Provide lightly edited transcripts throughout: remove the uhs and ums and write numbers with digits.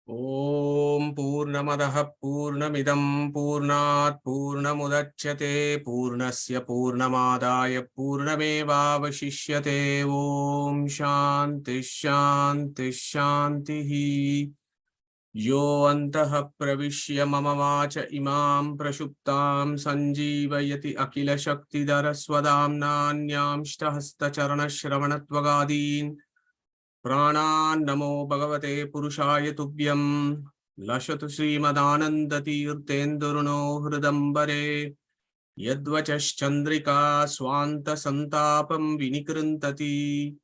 Om Purnamadaha Purnamidam Purnat Purnamudachyate Purnasya Purnamadaya Purnamevavashishyate Om Shanti Shanti Shantihi Yo Antaha Pravishya Mama Vacha Imam Prashuptam Sanjeevayati Akila Shakti Daraswadam Nanyam Shtahasta Charana Shravanatvagadin Pranam Namo Bhagavate Purushaya Tubhyam Lashatu Srimadanandatirthenduruno Hridambare Yadvachaschandrika Swanta Santapam Vinikrintati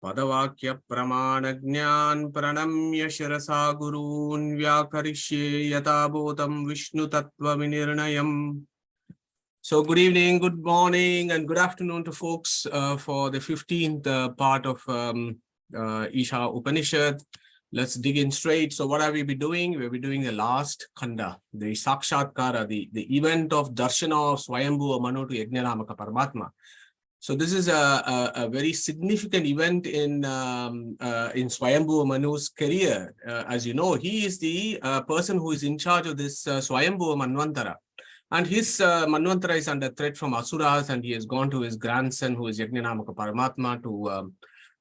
Padavakya Pramanagnan Pranamya Shirasa Gurun Vyakarishye Yatabhotam Vishnu Tattva Vinirnayam. So good evening, good morning, and good afternoon to folks for the 15th part of Isha Upanishad. Let's dig in straight. So what have we been doing? We'll be doing the last khanda, the Sakshatkara, the event of Darshana of Svayambu or Manu to Yagnavalkya Paramatma. So this is a very significant event in Svayambu Manu's career. As you know, he is the person who is in charge of this Svayambu Manvantara. And his Manvantara is under threat from Asuras, and he has gone to his grandson, who is Yagnavalkya Paramatma, to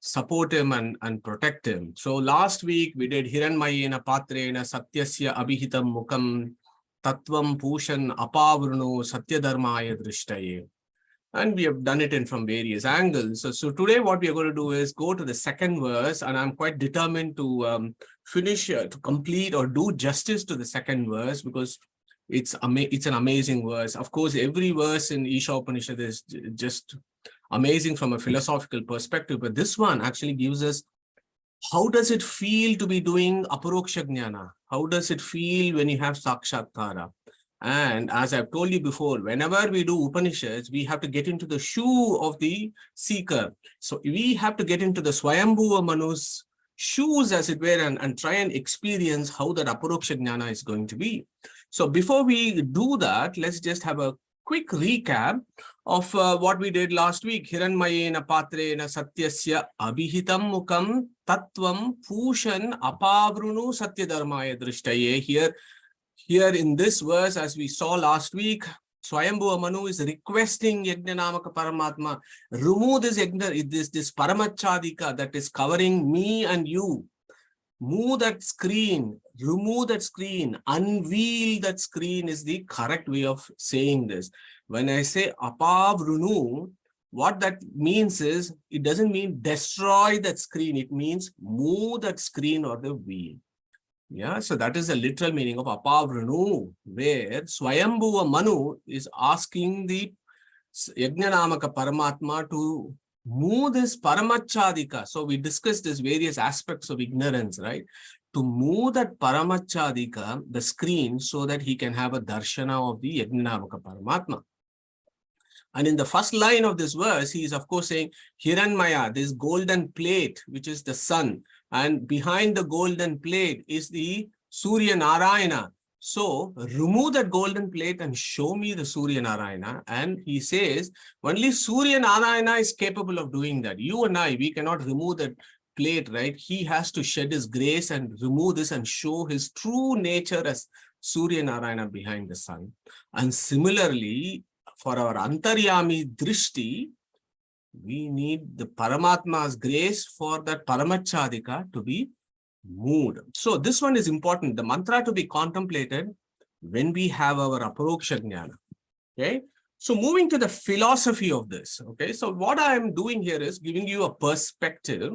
support him and protect him. So last week we did Hiranmayena Patrena Satyasya Abhihitam Mukam Tattvam Pushan Apavrunu Satyadharmaya Drishtaye. And we have done it in from various angles. So today what we are going to do is go to the second verse, and I'm quite determined to finish, to complete or do justice to the second verse, because it's an amazing verse. Of course, every verse in Isha Upanishad is just amazing from a philosophical perspective, but this one actually gives us how does it feel to be doing Aparoksha Jnana? How does it feel when you have Sakshatkara? And as I've told you before, whenever we do Upanishads, we have to get into the shoe of the seeker. So we have to get into the Swayambhu Manu's shoes, as it were, and try and experience how that Aparoksha Jnana is going to be. So before we do that, let's just have a quick recap of what we did last week. Hiranmayena Patrena Satyasya Abhihitam Mukam Tattvam Pushan Apavrunu Satyadharmaya Drishtaye. Here in this verse, as we saw last week, Swayambhu Manu is requesting Yagnavalkya Paramatma, remove this Paramachadika that is covering me and you. Move that screen, remove that screen, unveil that screen is the correct way of saying this. When I say apavrunu, what that means is, it doesn't mean destroy that screen. It means move that screen or the wheel. Yeah, so that is the literal meaning of apavrunu, where Swayambhu Manu is asking the Yagnavalkya Paramatma to move this Paramachadika. So we discussed these various aspects of ignorance, right? To move that Paramachadika, the screen, so that he can have a darshana of the Yagnavalkya Paramatma. And in the first line of this verse, he is of course saying, Hiranmaya, this golden plate, which is the sun. And behind the golden plate is the Surya Narayana. So remove that golden plate and show me the Surya Narayana. And he says, only Surya Narayana is capable of doing that. You and I, we cannot remove that plate, right? He has to shed his grace and remove this and show his true nature as Surya Narayana behind the sun. And similarly, for our Antaryami Drishti, we need the Paramatma's grace for that Paramachadika to be moved. So this one is important. The mantra to be contemplated when we have our Aparoksha Jnana. Okay. So moving to the philosophy of this. Okay. So what I am doing here is giving you a perspective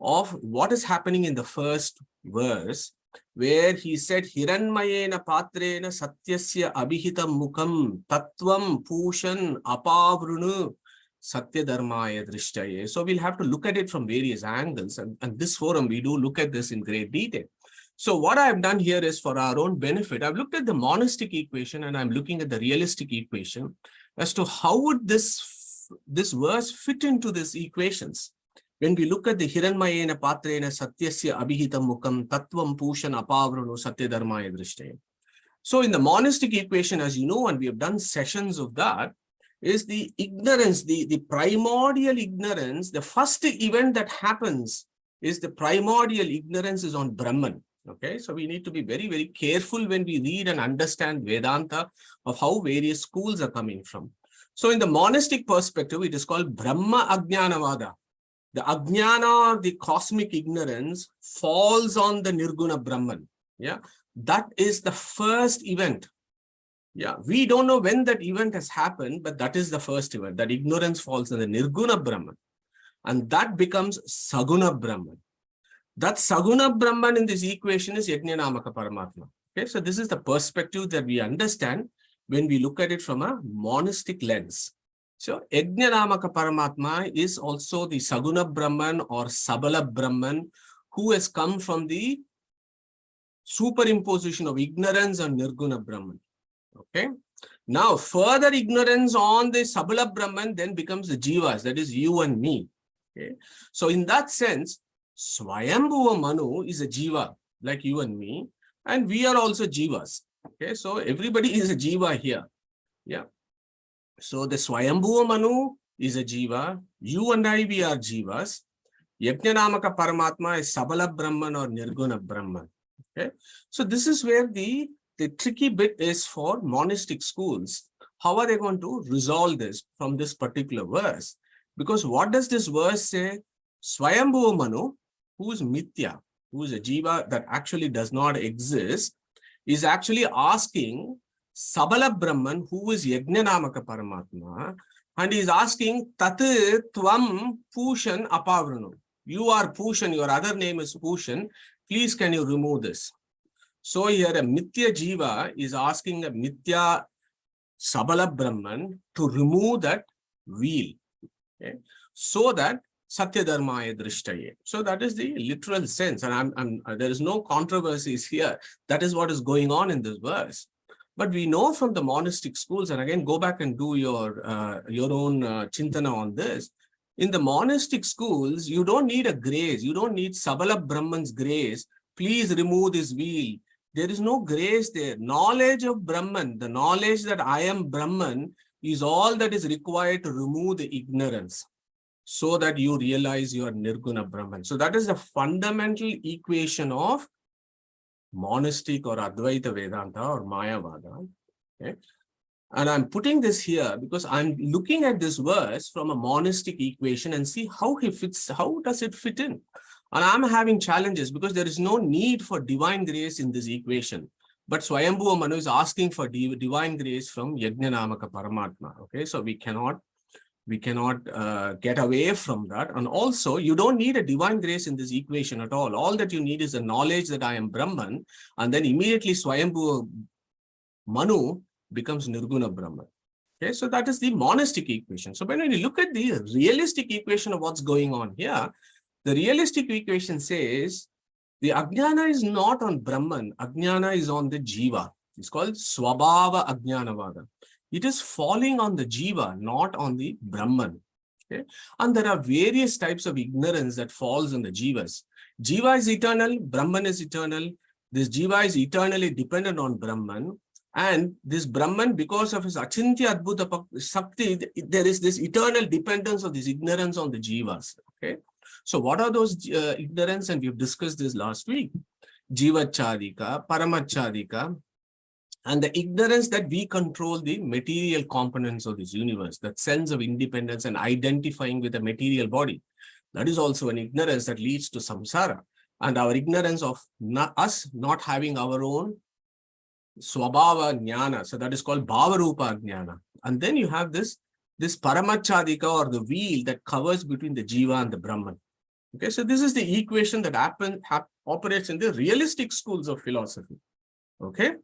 of what is happening in the first verse, where he said, Hiranmayena Patrena Satyasya Abhihitam Mukam Tattvam Pushan Apavrunu Satyadharmaya Drishtaye. So we'll have to look at it from various angles, and this forum we do look at this in great detail. So what I've done here is, for our own benefit, I've looked at the monistic equation and I'm looking at the realistic equation as to how would this verse fit into these equations. When we look at the Hiranmayena Patrena Satyasya Abhihitam Mukam Tattvam Pushan Apavrunu Satyadharmaya Drishtaye. So in the monistic equation, as you know, and we have done sessions of that, is the ignorance, the primordial ignorance. The first event that happens is the primordial ignorance is on Brahman. Okay, so we need to be very, very careful when we read and understand Vedanta of how various schools are coming from. So in the monastic perspective, it is called Brahma Ajnanavada. The Ajnana, or the cosmic ignorance, falls on the Nirguna Brahman. Yeah, that is the first event. Yeah, we don't know when that event has happened, but that is the first event. That ignorance falls on the Nirguna Brahman. And that becomes Saguna Brahman. That Saguna Brahman in this equation is Yajnanamaka Paramatma. Okay, so this is the perspective that we understand when we look at it from a monastic lens. So Yajnanamaka Paramatma is also the Saguna Brahman or Sabala Brahman who has come from the superimposition of ignorance on Nirguna Brahman. Okay. Now further ignorance on the Sabala Brahman then becomes the Jivas, that is you and me. Okay. So in that sense, Svayambu Manu is a Jiva like you and me, and we are also Jivas. Okay, so everybody is a Jiva here. Yeah. So the Svayambu Manu is a Jiva. You and I, we are Jivas. Yajnanamaka Paramatma is Sabala Brahman or Nirguna Brahman. Okay. So this is where the tricky bit is for monastic schools. How are they going to resolve this from this particular verse? Because what does this verse say? Svayambhu Manu, who is Mithya, who is a Jiva that actually does not exist, is actually asking Sabala Brahman, who is Yajnanamaka Paramatma, and he is asking Tat Tvam Pushan Apavranu. You are Pushan, your other name is Pushan. Please, can you remove this? So here a Mithya Jiva is asking a Mithya Sabala Brahman to remove that wheel. Okay, so that Satya Dharmaya Drishtaye. So that is the literal sense, and there is no controversies here. That is what is going on in this verse. But we know from the monastic schools, and again, go back and do your own chintana on this. In the monastic schools, you don't need a grace. You don't need Sabala Brahman's grace. Please remove this wheel. There is no grace there. Knowledge of Brahman, the knowledge that I am Brahman, is all that is required to remove the ignorance so that you realize you are Nirguna Brahman. So that is the fundamental equation of monastic or Advaita Vedanta or Mayavada. Okay? And I'm putting this here because I'm looking at this verse from a monastic equation and see how he fits, how does it fit in? And I'm having challenges because there is no need for divine grace in this equation. But Swayambhu Manu is asking for divine grace from Yajnanamaka Paramatma. Okay, so we cannot get away from that. And also, you don't need a divine grace in this equation at all. All that you need is the knowledge that I am Brahman, and then immediately Swayambhu Manu becomes Nirguna Brahman. Okay, so that is the monastic equation. So when we look at the realistic equation of what's going on here, the realistic equation says the Ajnana is not on Brahman, Ajnana is on the Jiva. It's called Swabhava Ajnanavada. It is falling on the Jiva, not on the Brahman. Okay? And there are various types of ignorance that falls on the Jivas. Jiva is eternal, Brahman is eternal. This Jiva is eternally dependent on Brahman. And this Brahman, because of his Achintya Adbhuta Sakti, there is this eternal dependence of this ignorance on the Jivas. Okay? So what are those ignorance? And we've discussed this last week. Jivachadika, Paramachadika, and the ignorance that we control the material components of this universe, that sense of independence and identifying with the material body. That is also an ignorance that leads to samsara. And our ignorance of us not having our own swabhava jnana. So that is called bhavarupa jnana. And then you have this paramachadika or the wheel that covers between the jiva and the Brahman. Okay, so this is the equation that operates in the realistic schools of philosophy. Okay.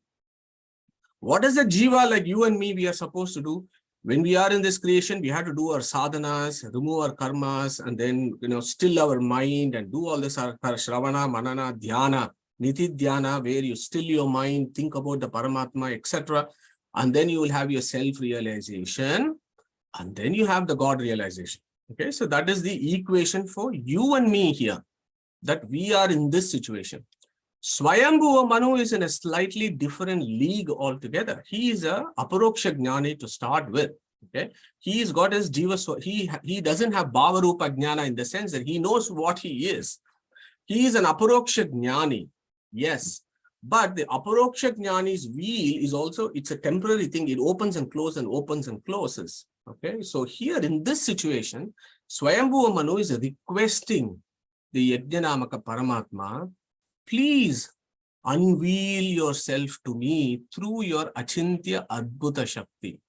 What is the jiva like you and me we are supposed to do? When we are in this creation, we have to do our sadhanas, remove our karmas, and then, still our mind and do all this shravana, manana, dhyana, niti dhyana, where you still your mind, think about the Paramatma, etc. And then you will have your self-realization, and then you have the God realization. Okay, so that is the equation for you and me here, that we are in this situation. Swayambhu Manu is in a slightly different league altogether. He is a aparoksha jnani to start with. Okay, he's got his jiva. So he doesn't have bhavarupa jnana in the sense that he knows what he is. He is an aparoksha jnani. Yes. But the Aparoksha Jnani's wheel is also, it's a temporary thing. It opens and closes and opens and closes. Okay. So here in this situation, Svayambu Manu is requesting the Yajnanamaka Paramatma, please unveil yourself to me through your Achintya Adbhuta Shakti.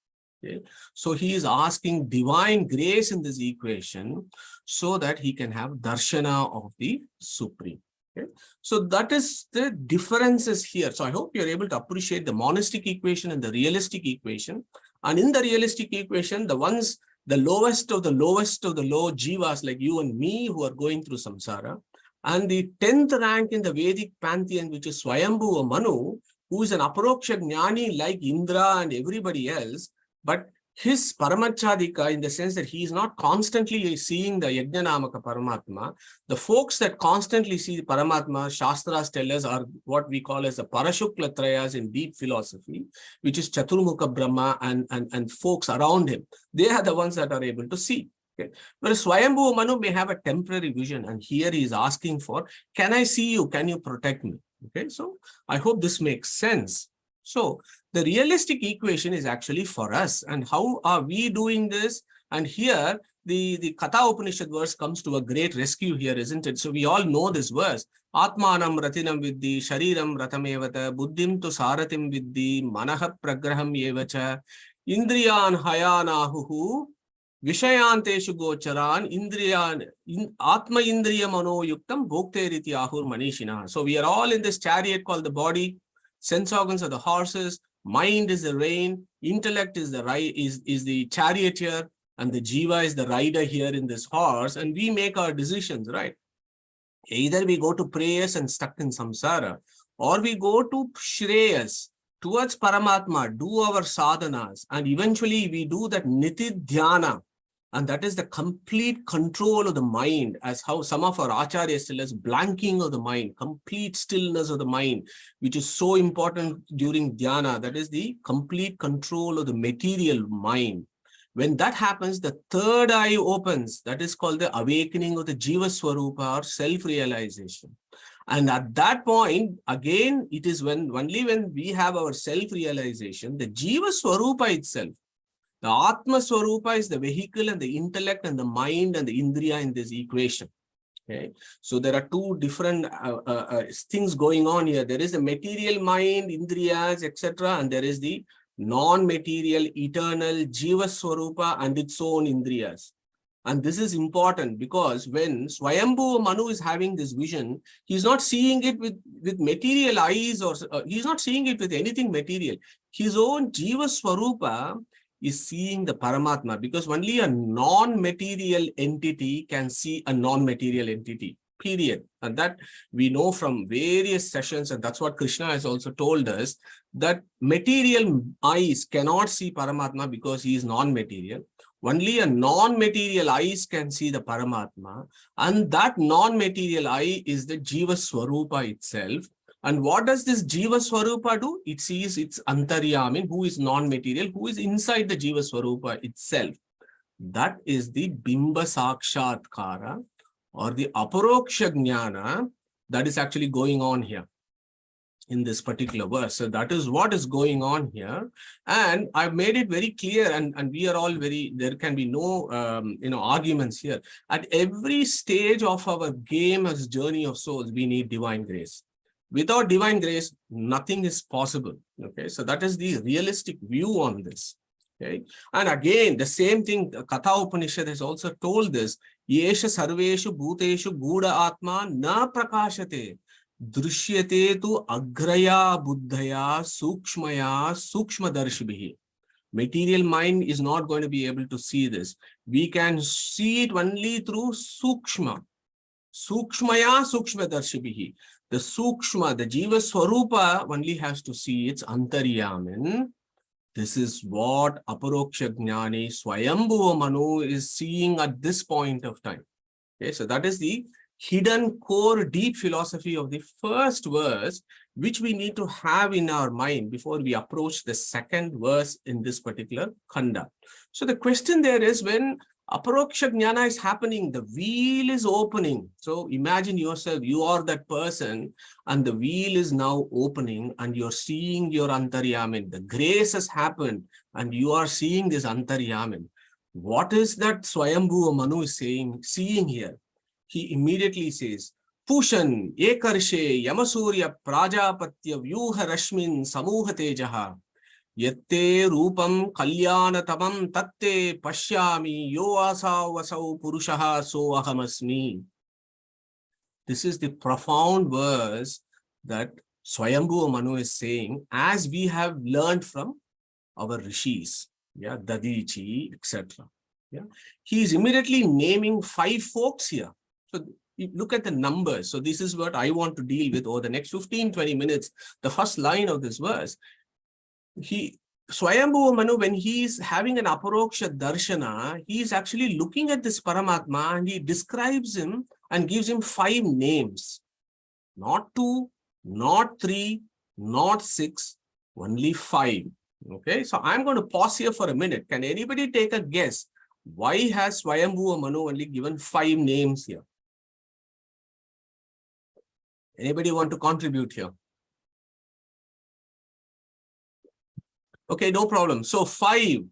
Okay. So he is asking divine grace in this equation so that he can have darshana of the Supreme. Okay. So that is the differences here. So I hope you're able to appreciate the monistic equation and the realistic equation. And in the realistic equation, the ones, the lowest of the low jivas like you and me who are going through samsara, and the 10th rank in the Vedic pantheon, which is Swayambhu or Manu, who is an Aparoksha Jnani like Indra and everybody else, but his Paramachadika, in the sense that he is not constantly seeing the Yajnanamaka Paramatma. The folks that constantly see the Paramatma, Shastras tell us, are what we call as the Parashukla Trayas in deep philosophy, which is Chaturmukha Brahma and folks around him. They are the ones that are able to see. Okay. Whereas Swayambhu Manu may have a temporary vision, and here he is asking for, can I see you? Can you protect me? Okay, so I hope this makes sense. So the realistic equation is actually for us. And how are we doing this? And here the Katha Upanishad verse comes to a great rescue here, isn't it? So we all know this verse. Atmanam ratinam viddhi, shariram ratamevata, buddhim tu saratim viddhi, manaha pragraham yevacha, indriyan hayanahuhu, Vishayanteshu gocharan, indriyan, atma indriya mano yuktam, bhokteriti ahur manishina. So we are all in this chariot called the body. Sense organs are the horses, mind is the rein, intellect is the charioteer, and the jiva is the rider here in this horse, and we make our decisions, right? Either we go to prayers and stuck in samsara, or we go to shreyas, towards Paramatma, do our sadhanas, and eventually we do that niti dhyana, and that is the complete control of the mind, as how some of our acharyas tell us, blanking of the mind, complete stillness of the mind, which is so important during dhyana. That is the complete control of the material mind. When that happens, the third eye opens. That is called the awakening of the Jiva Swarupa, or self-realization. And at that point, again, it is only when we have our self-realization, the Jiva Swarupa itself, the Atma Swarupa is the vehicle and the intellect and the mind and the Indriya in this equation. Okay, so there are two different things going on here. There is the material mind, Indriyas, etc., and there is the non-material, eternal Jiva Swarupa and its own Indriyas. And this is important because when Swayambhu Manu is having this vision, he's not seeing it with material eyes, or he's not seeing it with anything material. His own Jiva Swarupa is seeing the Paramatma, because only a non-material entity can see a non-material entity, period. And that we know from various sessions, and that's what Krishna has also told us, that material eyes cannot see Paramatma because he is non-material. Only a non-material eyes can see the Paramatma, and that non-material eye is the Jiva Swarupa itself. And what does this Jiva Swarupa do? It sees its Antaryamin, who is non-material, who is inside the Jiva Swarupa itself. That is the Bimba Sakshatkara, or the Aparoksha Jnana, that is actually going on here in this particular verse. So that is what is going on here. And I've made it very clear, and we are all there can be no arguments here. At every stage of our game as journey of souls, we need divine grace. Without divine grace, nothing is possible. Okay, so that is the realistic view on this. Okay, and again, the same thing, Katha Upanishad has also told this. Yesha sarveshu bhuteshu guda atma na prakashate drishyate tu agraya buddhaya sukshmaya sukshmadarshibhi. Material mind is not going to be able to see this. We can see it only through sukshma. Sukshmaya sukshmadarshibhi. The sukshma, the Jiva Swarupa, only has to see its Antaryamin. This is what Aparoksha Jnani Swayambhu Manu is seeing at this point of time. Okay, so that is the hidden core deep philosophy of the first verse, which we need to have in our mind before we approach the second verse in this particular khanda. So the question there is, when Aparoksha jnana is happening. The wheel is opening. So imagine yourself, you are that person and the wheel is now opening and you're seeing your antaryamin. The grace has happened and you are seeing this antaryamin. What is that Svayambu or Manu is seeing here? He immediately says, Pushan, Ekarshe, Yamasurya, Prajapatya, Vyuha Rashmin, Samuha Tejaha. Yatte Rupam Kalyanatamam Tatte Pashyami Yo Asau Vasau Purushaha So Ahamasmi. This is the profound verse that Swayambhu Manu is saying, as we have learned from our rishis, yeah, Dadichi, etc. Yeah, he is immediately naming 5 folks here. So you look at the numbers. So this is what I want to deal with over the next 15-20 minutes. The first line of this verse. Swayambhu Manu, when he is having an aparoksha darshana, he is actually looking at this Paramatma and he describes him and gives him 5 names. Not 2, not 3, not 6, only 5. Okay, so I'm going to pause here for a minute. Can anybody take a guess? Why has Swayambhu Manu only given 5 names here? Anybody want to contribute here? Okay, no problem. So 5.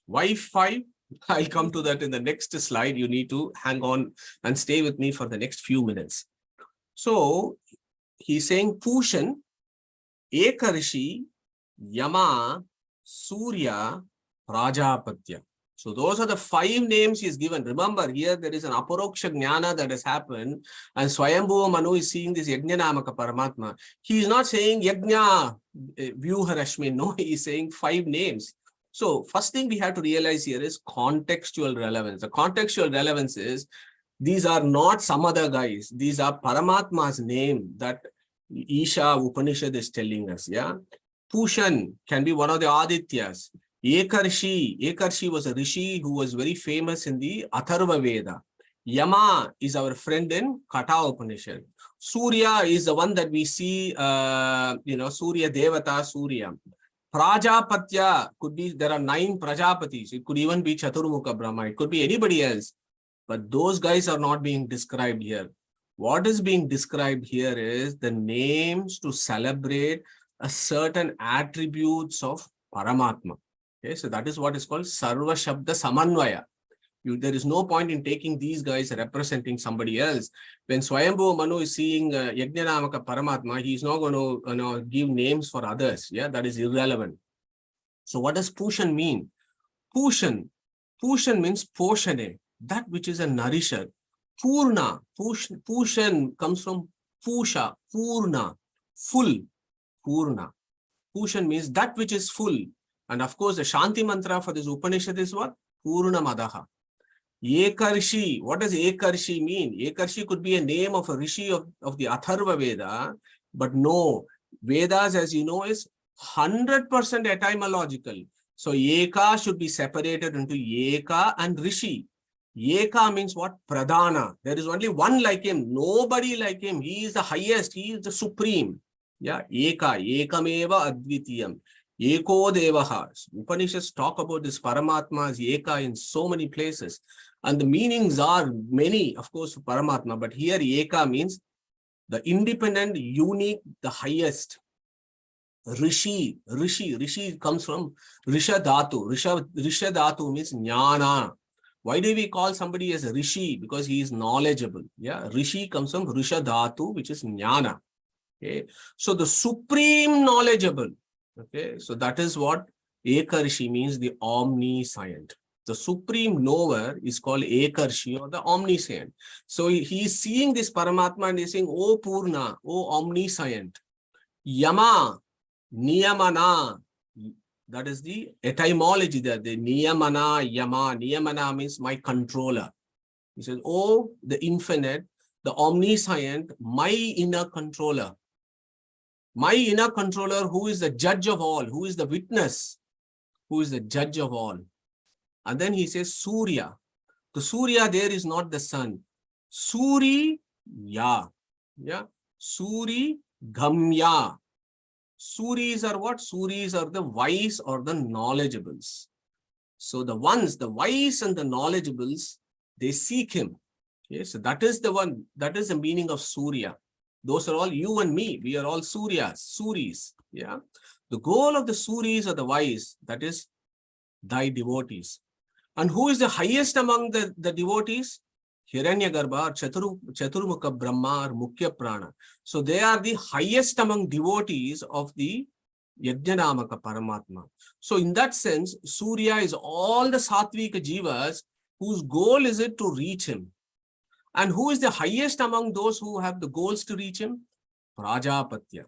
Why 5? I'll come to that in the next slide. You need to hang on and stay with me for the next few minutes. So he's saying Pushan, Ekarishi, Yama, Surya, Prajapatya. So those are the 5 names he's given. Remember, here there is an aparoksha jnana that has happened, and Swayambhu Manu is seeing this Yagnanamaka Paramatma. He is not saying Yagna, Vyuha Rashmi. No, he is saying 5 names. So first thing we have to realize here is contextual relevance. The contextual relevance is these are not some other guys. These are Paramatma's name that Isha Upanishad is telling us. Yeah, Pushan can be one of the Adityas. Ekarshi was a Rishi who was very famous in the Atharva Veda. Yama is our friend in Katha Upanishad. Surya is the one that we see, Surya Devata, Surya. Prajapatya could be, there are 9 Prajapatis. It could even be Chaturmukha Brahma. It could be anybody else. But those guys are not being described here. What is being described here is the names to celebrate a certain attributes of Paramatma. Okay, so that is what is called Sarva Shabda Samanvaya. There is no point in taking these guys representing somebody else. When Swayambhu Manu is seeing Yagnanamaka Paramatma, he is not going to give names for others. Yeah, that is irrelevant. So what does Pushan mean? Pushan means Poshane, that which is a nourisher. Purna, Pushan comes from Pusha, Purna, full, Purna. Pushan means that which is full. And of course, the Shanti mantra for this Upanishad is what? Purna Madaha. Ekarshi, what does Ekarshi mean? Ekarshi could be a name of a Rishi of the Atharva Veda, but no, Vedas, as you know, is 100% etymological. So Eka should be separated into Eka and Rishi. Eka means what? Pradhana. There is only one like him, nobody like him. He is the highest, he is the supreme. Yeah, Eka, Ekameva Advitiyam. Eko Devaha. Upanishads talk about this Paramatma as Eka in so many places. And the meanings are many, of course, for Paramatma. But here Eka means the independent, unique, the highest. Rishi comes from Risha Dhatu. Risha Dhatu means Jnana. Why do we call somebody as a Rishi? Because he is knowledgeable. Yeah, Rishi comes from Risha Dhatu, which is Jnana. Okay, so the supreme knowledgeable. Okay, so that is what Ekarshi means, the omniscient. The supreme knower is called Ekarshi, or the omniscient. So he is seeing this Paramatma and he is saying, O Purna, O omniscient. Yama, Niyamana. That is the etymology there. The Niyamana, Yama. Niyamana means my controller. He says, Oh, the infinite, the omniscient, my inner controller. My inner controller, who is the judge of all, who is the witness, who is the judge of all. And then he says Surya. The Surya there is not the sun. Suri Ya. Yeah. Suri Gamya. Suris are what? Suris are the wise or the knowledgeables. So the ones, the wise and the knowledgeables, they seek him. Okay, so that is the one, that is the meaning of Surya. Those are all you and me. We are all Suryas, Suris. Yeah. The goal of the Suris or the wise, that is thy devotees. And who is the highest among the devotees? Hiranyagarbha, Chaturmukha Brahma, or Mukhya Prana. So they are the highest among devotees of the Yajnanamaka Paramatma. So in that sense, Surya is all the Satvika Jivas whose goal is it to reach him. And who is the highest among those who have the goals to reach him? Prajapatya.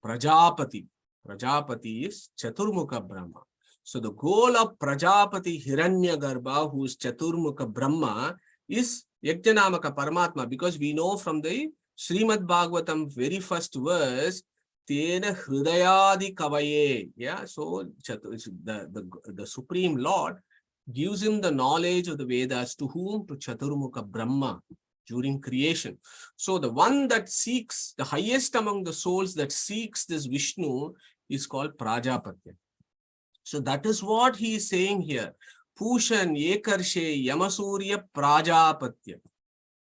Prajapati. Prajapati is Chaturmukha Brahma. So the goal of Prajapati Hiranyagarbha, who is Chaturmukha Brahma, is Yajnanamaka Paramatma, because we know from the Srimad Bhagavatam very first verse, Tena Hridayadi Kavaye. Yeah, so the Supreme Lord gives him the knowledge of the Vedas to whom? To Chaturmukha Brahma during creation. So the one that seeks, the highest among the souls that seeks this Vishnu is called Prajapatya. So that is what he is saying here. Pushan Ekarshe Yamasurya Prajapatya.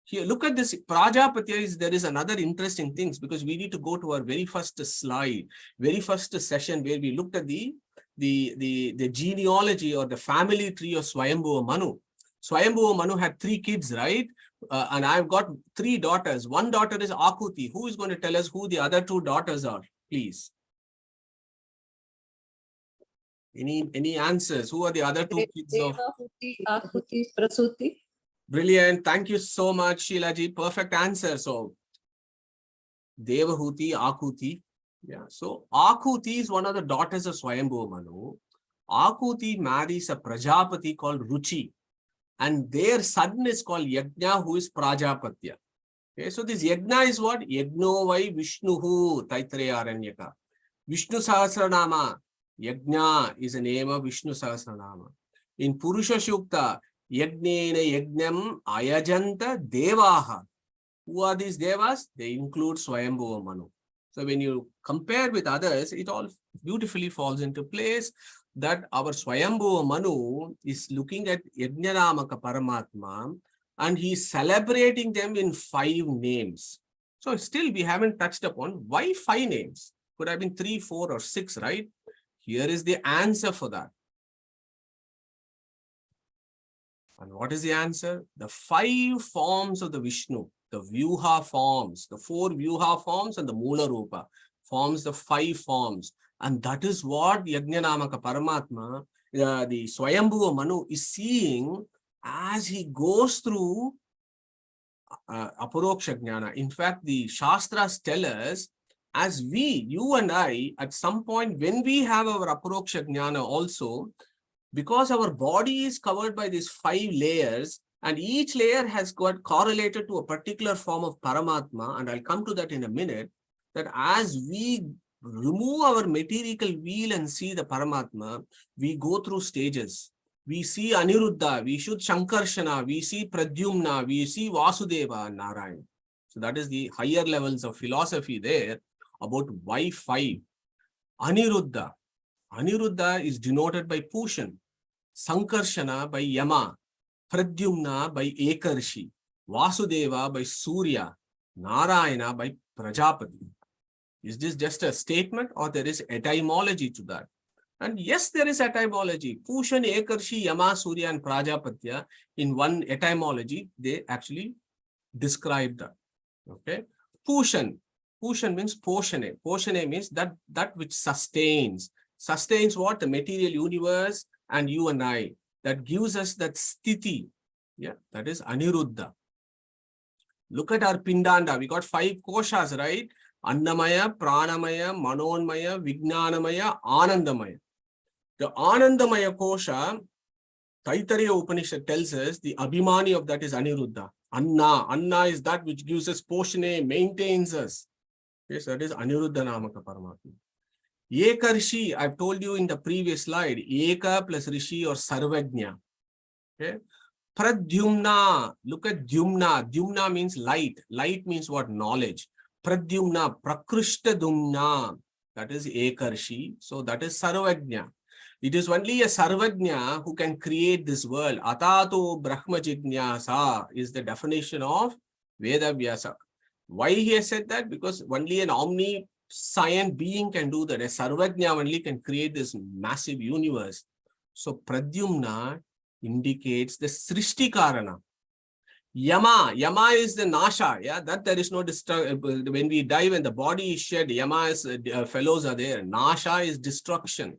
Here, look at this. Prajapatya there is another interesting thing, because we need to go to our very first slide, very first session where we looked at the genealogy or the family tree of Svayambu Manu. Svayambu Manu had 3 kids, right? And I've got 3 daughters. One daughter is Akuti. Who is going to tell us who the other 2 daughters are, please? Any answers? Who are the other 2 kids of Akuti, Prasuti? Brilliant. Thank you so much, Sheilaji. Perfect answer. So, Devahuti, Akuti. Yeah. So, Akuti is one of the daughters of Swayambhu Manu. Akuti marries a Prajapati called Ruchi. And their son is called Yagna, who is Prajapatya. Okay. So, this Yagna is what? Yagno vai Vishnuhu Taitreya Aranyaka. Vishnu Sahasranama. Yagna is the name of Vishnu Sahasranama. In Purusha Shukta, Yagnena Yagnam Ayajanta Devaha. Who are these Devas? They include Swayambhu Manu. So when you compare with others, it all beautifully falls into place that our Swayambhu Manu is looking at Yajnanamaka Paramatma and he is celebrating them in 5 names. So still we haven't touched upon why 5 names. Could have been 3, 4 or 6, right? Here is the answer for that. And what is the answer? The 5 forms of the Vishnu, the Vyuha forms, the 4 Vyuha forms and the Mula Rupa forms the 5 forms. And that is what Yajnanamaka Paramatma, the Swayambhu Manu is seeing as he goes through Aparoksha Jnana. In fact, the Shastras tell us, as we, you and I, at some point when we have our Aparoksha Jnana also, because our body is covered by these 5 layers and each layer has got correlated to a particular form of Paramatma, and I'll come to that in a minute, that as we remove our material wheel and see the Paramatma, we go through stages. We see Aniruddha, we see Shankarshana, we see Pradyumna, we see Vasudeva and Narayana. So that is the higher levels of philosophy there about why 5. Aniruddha. Aniruddha is denoted by Pushan, Sankarshana by Yama, Pradyumna by Ekarshi, Vasudeva by Surya, Narayana by Prajapati. Is this just a statement or there is etymology to that? And yes, there is etymology. Pushan, Ekarshi, Yama, Surya and Prajapatya, in one etymology, they actually describe that. Okay. Pushan. Pushan means Poshane. Poshane means that which sustains. Sustains what? The material universe and you and I. That gives us that sthiti. Yeah, that is Aniruddha. Look at our Pindanda. We got 5 koshas, right? Annamaya, Pranamaya, Manonmaya, Vijnanamaya, Anandamaya. The Anandamaya kosha, Taittiriya Upanishad tells us the Abhimani of that is Aniruddha. Anna. Anna is that which gives us Poshane, maintains us. Yes, that is Aniruddha Namaka Paramatma. Eka Rishi, I've told you in the previous slide, Eka plus Rishi or Sarvajna. Okay. Pradyumna, look at Dyumna. Dyumna means light. Light means what? Knowledge. Pradyumna, Prakrishta Dumna, that is Eka Rishi. So that is Sarvajna. It is only a Sarvajna who can create this world. Atato Brahma Jignasa is the definition of Veda Vyasa. Why he has said that? Because only an omniscient being can do that. A Sarvajna only can create this massive universe. So Pradyumna indicates the Srishti Karana. Yama is the Nasha, yeah, that there is no when we die, when the body is shed, Yama's fellows are there. Nasha is destruction.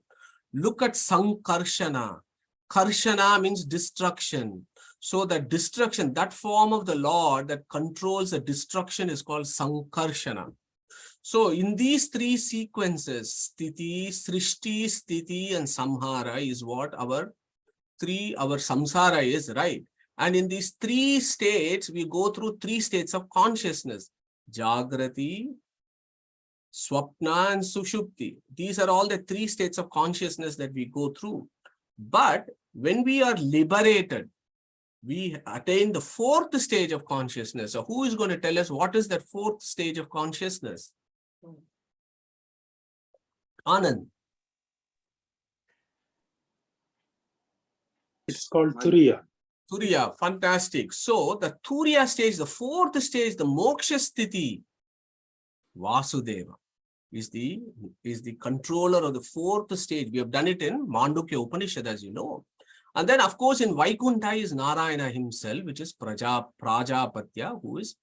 Look at Sankarshana. Karshana means destruction. So the destruction, that form of the Lord that controls the destruction is called Sankarshana. So in these three sequences, Sthiti, Srishti, Sthiti and Samhara is what our samsara is, right? And in these three states, we go through three states of consciousness. Jagrati, Swapna and Sushupti. These are all the three states of consciousness that we go through. But when we are liberated, we attain the fourth stage of consciousness. So who is going to tell us what is that fourth stage of consciousness? Anand. It's called Turiya. Turiya, fantastic. So the Turiya stage, the fourth stage, the Moksha Sthiti, Vasudeva is the controller of the fourth stage. We have done it in Mandukya Upanishad, as you know. And then, of course, in Vaikuntha is Narayana himself, which is Prajapatya, who is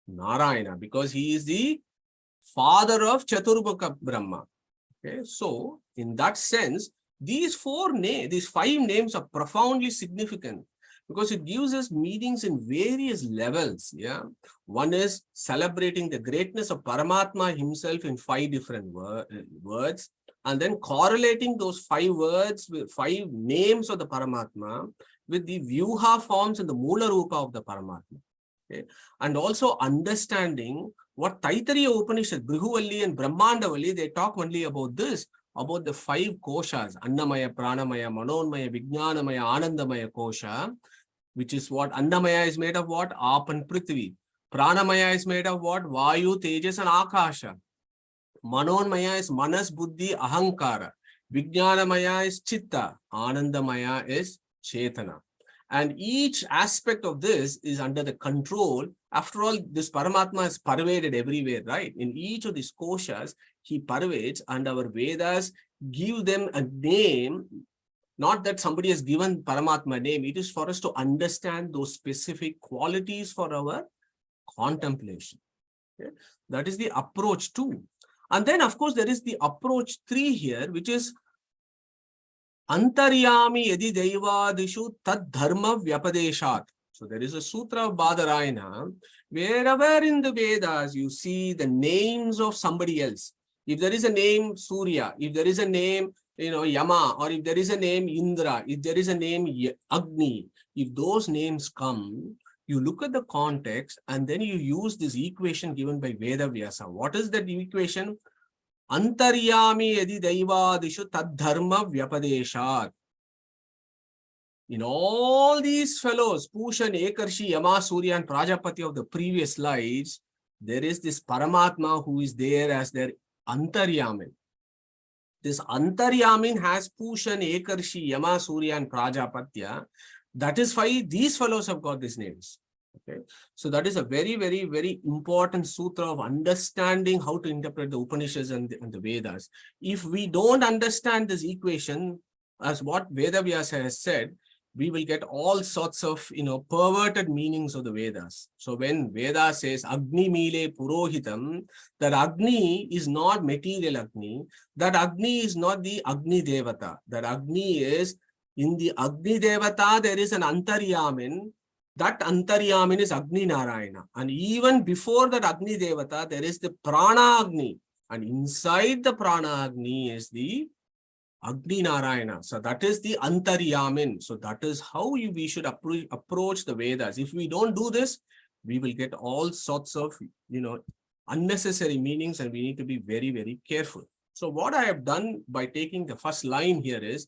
Narayana, because he is the father of Chaturbaka Brahma. Okay, so in that sense, these five names are profoundly significant because it gives us meanings in various levels. Yeah, one is celebrating the greatness of Paramatma himself in 5 different words, and then correlating those 5 words with 5 names of the Paramatma with the Vyuha forms and the Mula Rupa of the Paramatma. Okay, and also understanding what Taittiriya Upanishad, Brihuvalli and Brahmandavalli, they talk only about this, about the 5 koshas, Annamaya, Pranamaya, Manonmaya, Vijnanamaya, Anandamaya kosha, which is what Annamaya is made of what? Aap and Prithvi. Pranamaya is made of what? Vayu, Tejas and Akasha. Manonmaya is Manas, Buddhi, Ahankara. Vijnanamaya is Chitta. Anandamaya is Chetana. And each aspect of this is under the control. After all, this Paramatma is pervaded everywhere, right? In each of these koshas, he pervades, and our Vedas give them a name. Not that somebody has given Paramatma a name. It is for us to understand those specific qualities for our contemplation. Okay? That is the approach 2. And then, of course, there is the approach 3 here, which is Antaryami yadi Deivadishu tad dharma vyapadeshat. So there is a sutra of Badarayana. Wherever in the Vedas you see the names of somebody else. If there is a name Surya, if there is a name Yama, or if there is a name Indra, if there is a name Agni, if those names come, you look at the context and then you use this equation given by Veda Vyasa. What is that equation? Antaryami yadi Deivadishu tad dharma vyapadeshat. In all these fellows, Pushan, Ekarshi, Yama, Surya and Prajapati of the previous slides, there is this Paramatma who is there as their Antaryamin. This Antaryamin has Pushan, Ekarshi, Yama, Surya and Prajapatya. That is why these fellows have got these names. Okay, so that is a very, very, very important sutra of understanding how to interpret the Upanishads and the Vedas. If we don't understand this equation, as what Veda Vyasa has said, we will get all sorts of perverted meanings of the Vedas. So when Veda says Agni Mile Purohitam, that Agni is not material Agni, that Agni is not the Agni Devata. That Agni is, in the Agni Devata, there is an Antaryamin. That Antaryamin is Agni Narayana. And even before that Agni Devata, there is the Prana Agni. And inside the Prana Agni is the Agni Narayana. So that is the Antaryamin. So that is how we should approach the Vedas. If we don't do this, we will get all sorts of, unnecessary meanings, and we need to be very, very careful. So what I have done by taking the first line here is,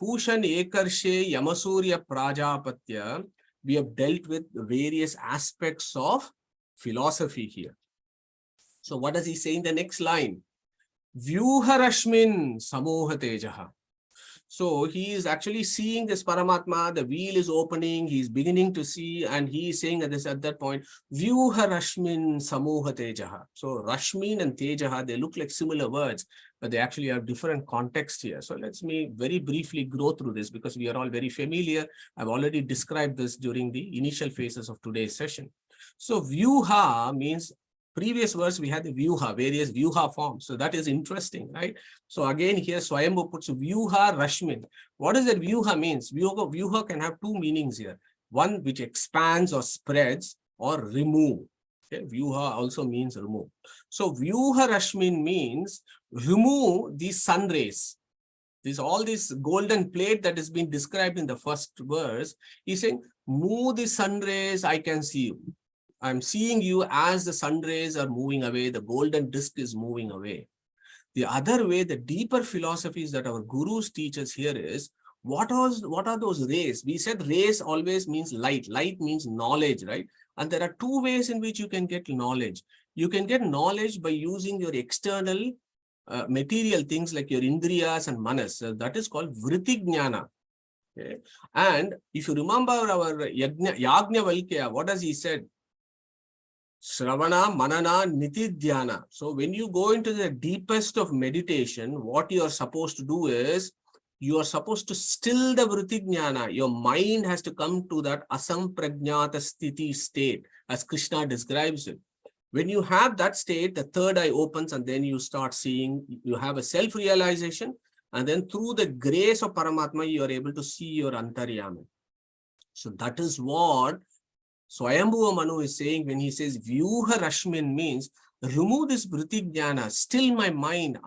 Pushan Ekarshe Yamasurya Prajapatya. We have dealt with the various aspects of philosophy here. So what does he say in the next line? Vyuharashmin samoha tejaha. So he is actually seeing this Paramatma, the wheel is opening, he's beginning to see, and he is saying at that point, Vyuha Rashmin Samoha Tejaha. So Rashmin and Tejaha, they look like similar words, but they actually have different context here. So let's me very briefly go through this because we are all very familiar. I've already described this during the initial phases of today's session. So Vyuha means, previous verse we had the Vyuha, various Vyuha forms. So that is interesting, right? So again here Swayambu puts Vyuha Rashmin. What does that Vyuha means? Vyuha can have two meanings here. One which expands or spreads, or remove. Okay? Vyuha also means remove. So Vyuha Rashmin means remove the sun rays. All this golden plate that is being described in the first verse, he's saying, move the sun rays, I can see you. I'm seeing you as the sun rays are moving away, the golden disk is moving away. The other way, the deeper philosophies that our gurus teach us here is, what are those rays? We said rays always means light. Light means knowledge, right? And there are two ways in which you can get knowledge. You can get knowledge by using your external material things like your indriyas and manas. That is called vritti jnana. Okay? And if you remember our Yagnavalkya, what does he said? Shravana, Manana, Niti Dhyana. So when you go into the deepest of meditation, what you are supposed to do is, you are supposed to still the vritti jnana. Your mind has to come to that asamprajnata sthiti state, as Krishna describes it. When you have that state, the third eye opens and then you start seeing, you have a self-realization, and then through the grace of Paramatma, you are able to see your antaryami. So that is what Svayambu Manu is saying when he says Vyuha Rashmin means remove this vritti jnana, still my mind.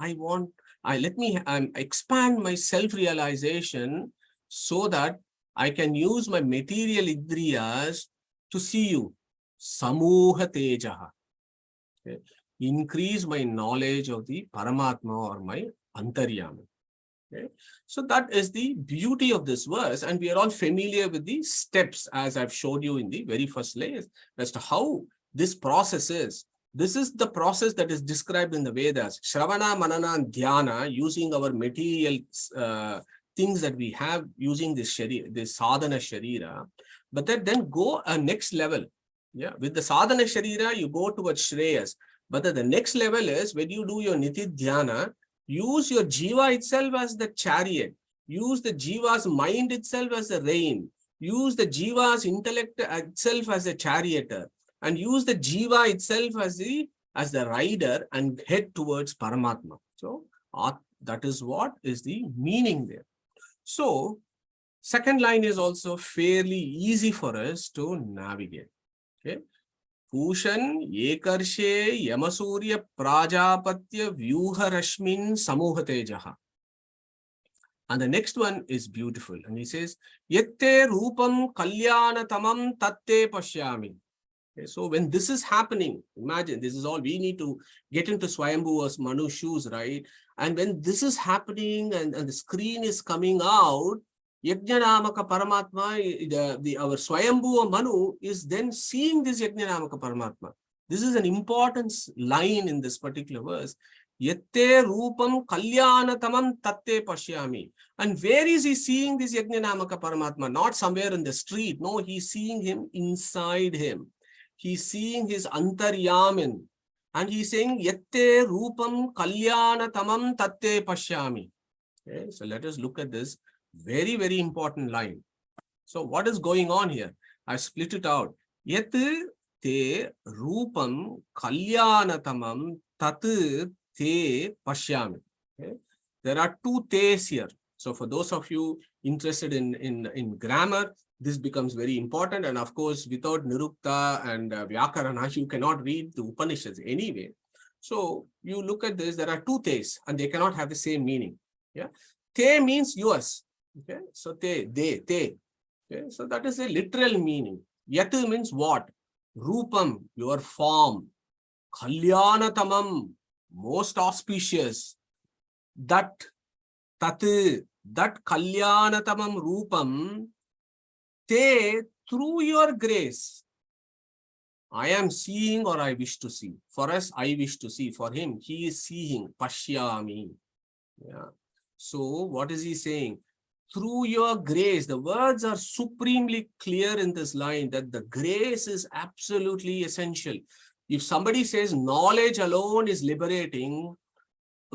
Let me expand my self-realization so that I can use my material indriyas to see you. Samoha Tejaha. Okay. Increase my knowledge of the Paramatma or my antaryami. Okay. So that is the beauty of this verse, and we are all familiar with the steps as I've showed you in the very first layers as to how this process is. This is the process that is described in the Vedas. Shravana, Manana, and Dhyana, using our material things that we have, using this sadhana sharira, but then go a next level. Yeah, with the sadhana sharira, you go towards Shreyas. But the next level is when you do your Niti Dhyana, use your jiva itself as the chariot. Use the jiva's mind itself as the rein. Use the jiva's intellect itself as a charioteer. And use the jiva itself as the rider and head towards Paramatma. So that is what is the meaning there. So second line is also fairly easy for us to navigate. Okay. Pushan Ekarshe Yamasurya Prajapatya Vyuha Rashmin Samohatejaha. And the next one is beautiful. And he says, Yette Rupam Kalyanatamam Tatte Pashyami. Okay, so when this is happening, imagine this is all we need to get into Swayambu as Manu shoes, right? And when this is happening and the screen is coming out, Yagnanamaka Paramatma, our Swayambu Manu is then seeing this Yagnanamaka Paramatma. This is an important line in this particular verse. Yette Rupam Kalyanatamam Tatte Pashyami. And where is he seeing this Yagnanamaka Paramatma? Not somewhere in the street. No, he's seeing him inside him. He's seeing his antaryamin. And he's saying, Yette Rupam Kalyanatamam Tatte Pashyami. Okay, so let us look at this very, very important line. So what is going on here? I split it out. Yet te rupam kalyanatamam tat te pashyami. Okay? There are two te's here. So for those of you interested in grammar, this becomes very important. And of course, without nirukta and vyakarana, you cannot read the Upanishads anyway. So you look at this, there are two te's and they cannot have the same meaning. Yeah. Te means yours. Okay, so they. Okay, so that is a literal meaning. Yatu means what? Rupam, your form. Kalyanatamam, most auspicious. That Kalyanatamam Rupam, te, through your grace, I am seeing or I wish to see. For us, I wish to see. For him, he is seeing. Pashyami. Yeah. So what is he saying? through your grace. The words are supremely clear in this line that the grace is absolutely essential. If somebody says knowledge alone is liberating,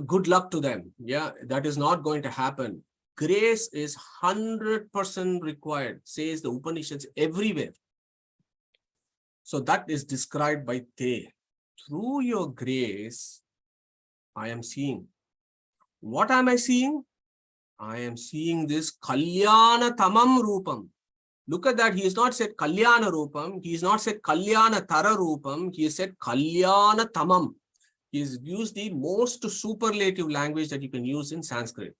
good luck to them. Yeah, that is not going to happen. Grace is 100% required, says the Upanishads everywhere. So that is described by Te. Through your grace, I am seeing. What am I seeing? I am seeing this Kalyana Tamam Rupam. Look at that. He has not said Kalyana Rupam. He has not said Kalyana Tara Rupam. He has said Kalyana Tamam. He has used the most superlative language that you can use in Sanskrit.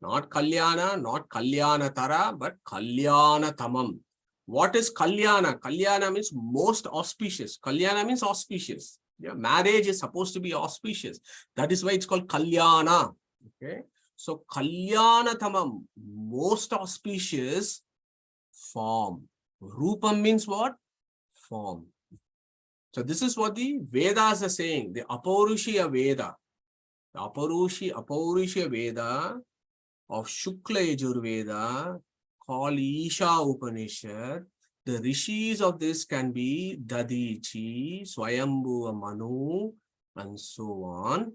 Not Kalyana, not Kalyana Tara, but Kalyana Tamam. What is Kalyana? Kalyana means most auspicious. Kalyana means auspicious. Yeah, marriage is supposed to be auspicious. That is why it's called Kalyana. Okay. So Kalyana Tamam, most auspicious form. Rupam means what? Form. So this is what the Vedas are saying. The Apaurushya Veda. The Apaurushya Veda of Shukla Yajur Veda called Isha Upanishad. The Rishis of this can be Dadichi, Svayambu, Manu, and so on.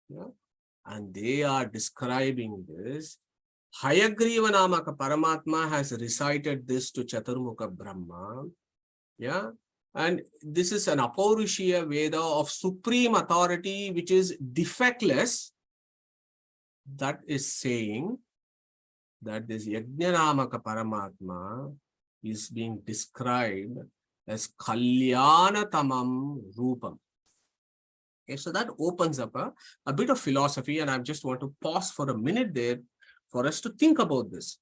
Yeah. And they are describing this. Hayagriva Namaka Paramatma has recited this to Chaturmukha Brahma. Yeah. And this is an Apaurushya Veda of supreme authority, which is defectless. That is saying that this Yajnanamaka Paramatma is being described as Kalyana Tamam Rupam. Okay, so that opens up a bit of philosophy, and I just want to pause for a minute there for us to think about this.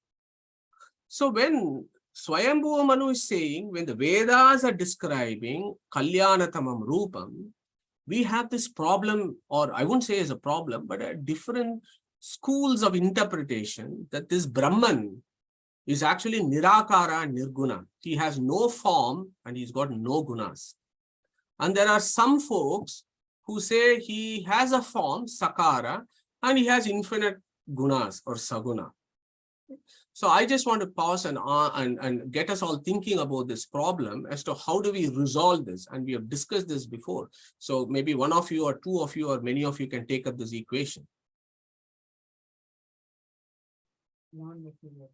So when Svayambu Manu is saying, when the Vedas are describing Kalyana Tamam Rupam, we have this problem, or I wouldn't say as a problem, but a different schools of interpretation that this Brahman is actually Nirakara and Nirguna. He has no form and he's got no gunas. And there are some folks who say he has a form, Sakara, and he has infinite gunas or Saguna. So I just want to pause and get us all thinking about this problem as to how do we resolve this. And we have discussed this before. So maybe one of you or two of you or many of you can take up this equation. Non-material.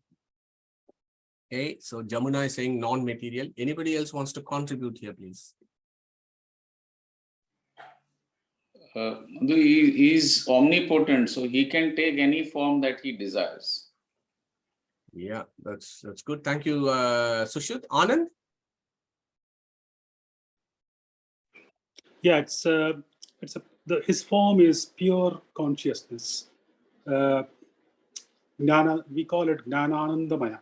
Okay, so Jamuna is saying non-material. Anybody else wants to contribute here, please? He is omnipotent, so he can take any form that he desires. Yeah, that's good. Thank you, Sushit. Anand? Yeah, his form is pure consciousness. Gnana, we call it Gnananandamaya,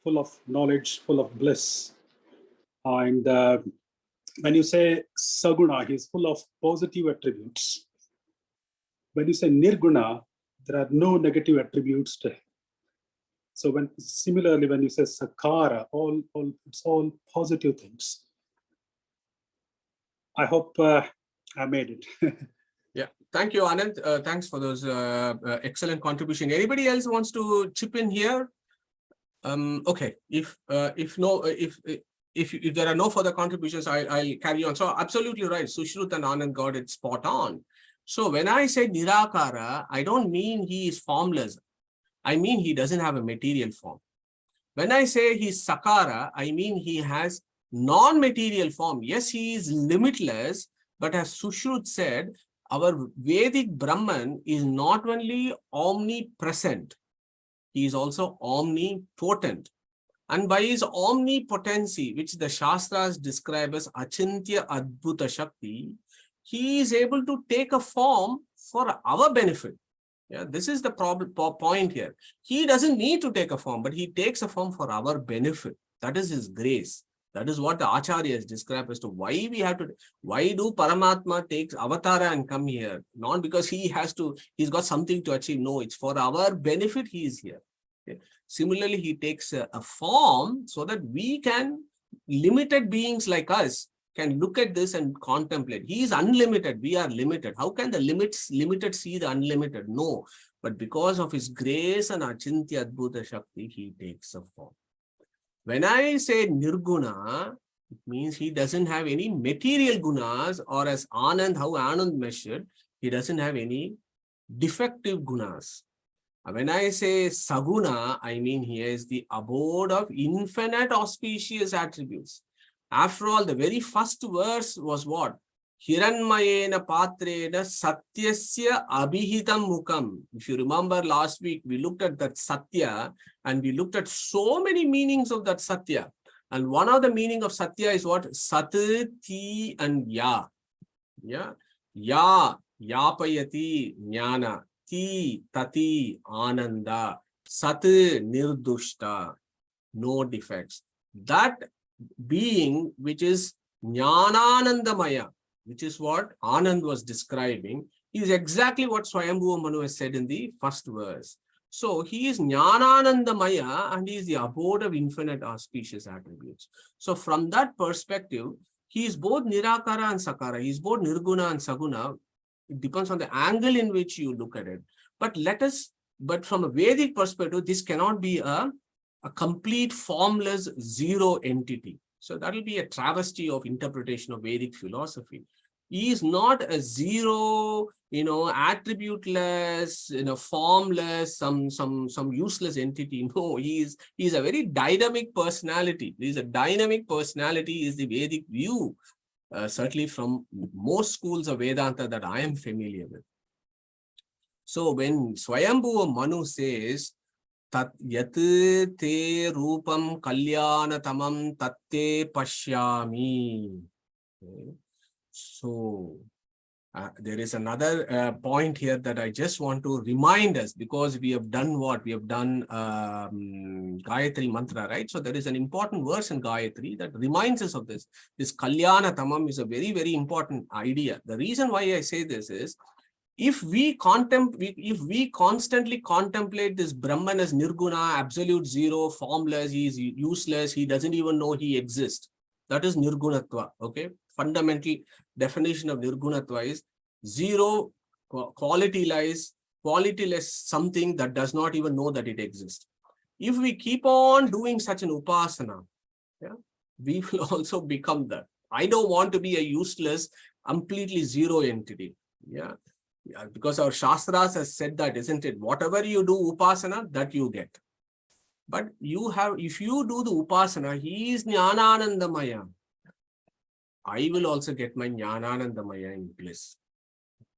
full of knowledge, full of bliss. And when you say Saguna, he's full of positive attributes. When you say Nirguna, there are no negative attributes to him. So similarly, when you say Sakara, it's all positive things. I hope I made it. Yeah, thank you, Anand. Thanks for those excellent contribution. Anybody else wants to chip in here? Okay, if there are no further contributions, I'll carry on. So absolutely right, Sushrut and Anand got it spot on. So when I say Nirakara, I don't mean he is formless. I mean he doesn't have a material form. When I say he's Sakara, I mean he has non-material form. Yes, he is limitless, but as Sushrut said, our Vedic Brahman is not only omnipresent, he is also omnipotent. And by his omnipotency, which the Shastras describe as Achintya Adbhuta Shakti, he is able to take a form for our benefit. Yeah, this is the point here. He doesn't need to take a form, but he takes a form for our benefit. That is his grace. That is what the Acharyas describe as to why do Paramatma takes avatara and come here? Not because he's got something to achieve. No, it's for our benefit he is here. Okay. Similarly, he takes a form so that we can, limited beings like us, can look at this and contemplate. He is unlimited. We are limited. How can the limited see the unlimited? No. But because of his grace and Achintya Adbhuta Shakti, he takes a form. When I say Nirguna, it means he doesn't have any material gunas, or as Anand, how Anand measured, he doesn't have any defective gunas. When I say Saguna, I mean he is the abode of infinite auspicious attributes. After all, the very first verse was what? Hiranmayena patrena satyasya abhihitam mukam. If you remember last week, we looked at that satya and we looked at so many meanings of that satya. And one of the meaning of satya is what? Sat, ti and ya. Yeah. Ya, yapayati, jnana. Ti, tati, ananda. Sat, nirdushta. No defects. That being which is jnananandamaya, which is what Anand was describing, is exactly what Svayambu Manu has said in the first verse. So he is jnananandamaya and he is the abode of infinite auspicious attributes. So from that perspective, he is both nirakara and sakara. He is both nirguna and saguna. It depends on the angle in which you look at it. But from a Vedic perspective, this cannot be a complete formless zero entity. So that will be a travesty of interpretation of Vedic philosophy. He is not a zero, attributeless, formless, some useless entity. No, he is a very dynamic personality. He is a dynamic personality is the Vedic view, certainly from most schools of Vedanta that I am familiar with. So when Svayambu Manu says, Tat yat te rupam kalyanatamam tatte pashyami. Okay. So there is another point here that I just want to remind us, because we have done what? We have done Gayatri mantra, right? So there is an important verse in Gayatri that reminds us of this. This kalyanatamam is a very, very important idea. The reason why I say this is, if we constantly contemplate this Brahman as Nirguna, absolute zero, formless, he is useless, he doesn't even know he exists. That is Nirgunatva. Okay. Fundamental definition of Nirgunatva is zero, qualityless something that does not even know that it exists. If we keep on doing such an upasana, we will also become that. I don't want to be a useless, completely zero entity. Yeah, because our Shastras has said that, isn't it? Whatever you do upasana, that you get. But if you do the upasana, he is Jnananandamaya. I will also get my Jnananandamaya in bliss.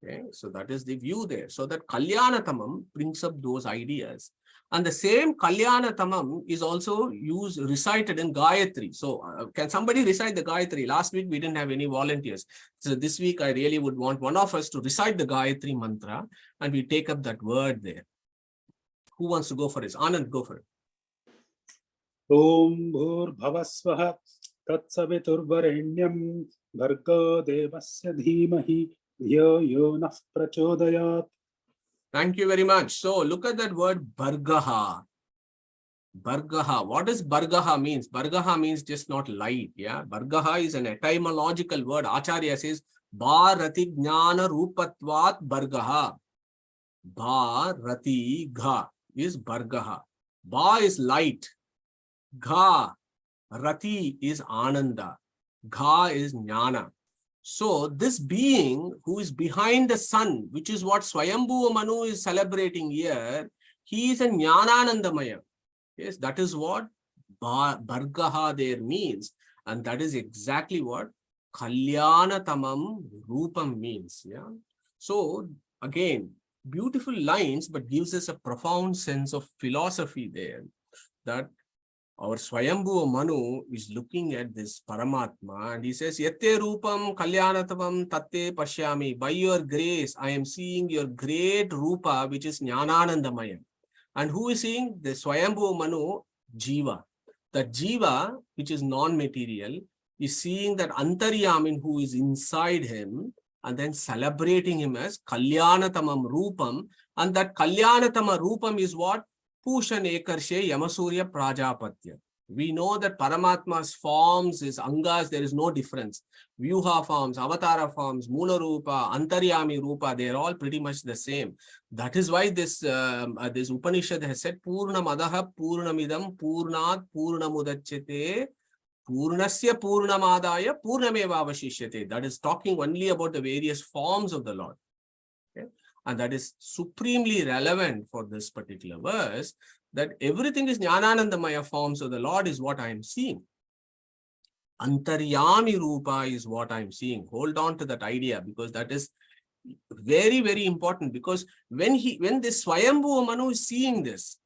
Okay, so that is the view there. So that Kalyanatamam brings up those ideas. And the same Kalyanatamam is also recited in Gayatri. So can somebody recite the Gayatri? Last week we didn't have any volunteers. So this week I really would want one of us to recite the Gayatri mantra and we take up that word there. Who wants to go for this? Anand, go for it. Om Bhur Bhavasvaha Tatsaviturvarenyam Bhargo Devasya Dhimahi Dhyo Yonah Prachodayat. Thank you very much. So look at that word Bhargaha. Bhargaha. What does Bhargaha means? Bhargaha means just not light. Yeah. Bhargaha is an etymological word. Acharya says Bharati Jnana Rupatvat Bhargaha. Bharati Gha is Bhargaha. Ba is light. Gha, Rati is Ananda. Gha is Jnana. So this being who is behind the sun, which is what Svayambu Manu is celebrating here, he is a Jnananandamaya. Yes, that is what Bhargaha there means. And that is exactly what Kalyanatamam Rupam means. Yeah. So again, beautiful lines, but gives us a profound sense of philosophy there, that our Svayambu Manu is looking at this Paramatma and he says, Yatte Rupam Kalyanatamam Tatte Pashyami. By your grace, I am seeing your great Rupa, which is Jnananandamaya. And who is seeing? The Svayambu Manu, Jiva. The Jiva, which is non-material, is seeing that Antaryamin who is inside him and then celebrating him as Kalyanatamam Rupam. And that Kalyanatama Rupam is what? Pushan Ekarshe Yamasurya Prajapatya. We know that Paramatma's forms, his angas, there is no difference. Vyuha forms, avatara forms, Mula Rupa, Antaryami Rupa, they are all pretty much the same. That is why this Upanishad has said, Purna Madaha, Purnamidam, Purnat, Purnamudachete, Purnasya Purnamadaya, Purnameva Avashishyate. That is talking only about the various forms of the Lord. Okay? And that is supremely relevant for this particular verse, that everything is Jnananandamaya forms of the Lord is what I am seeing. Antaryami Rupa is what I am seeing. Hold on to that idea, because that is very, very important. Because when this Svayambu Manu is seeing this,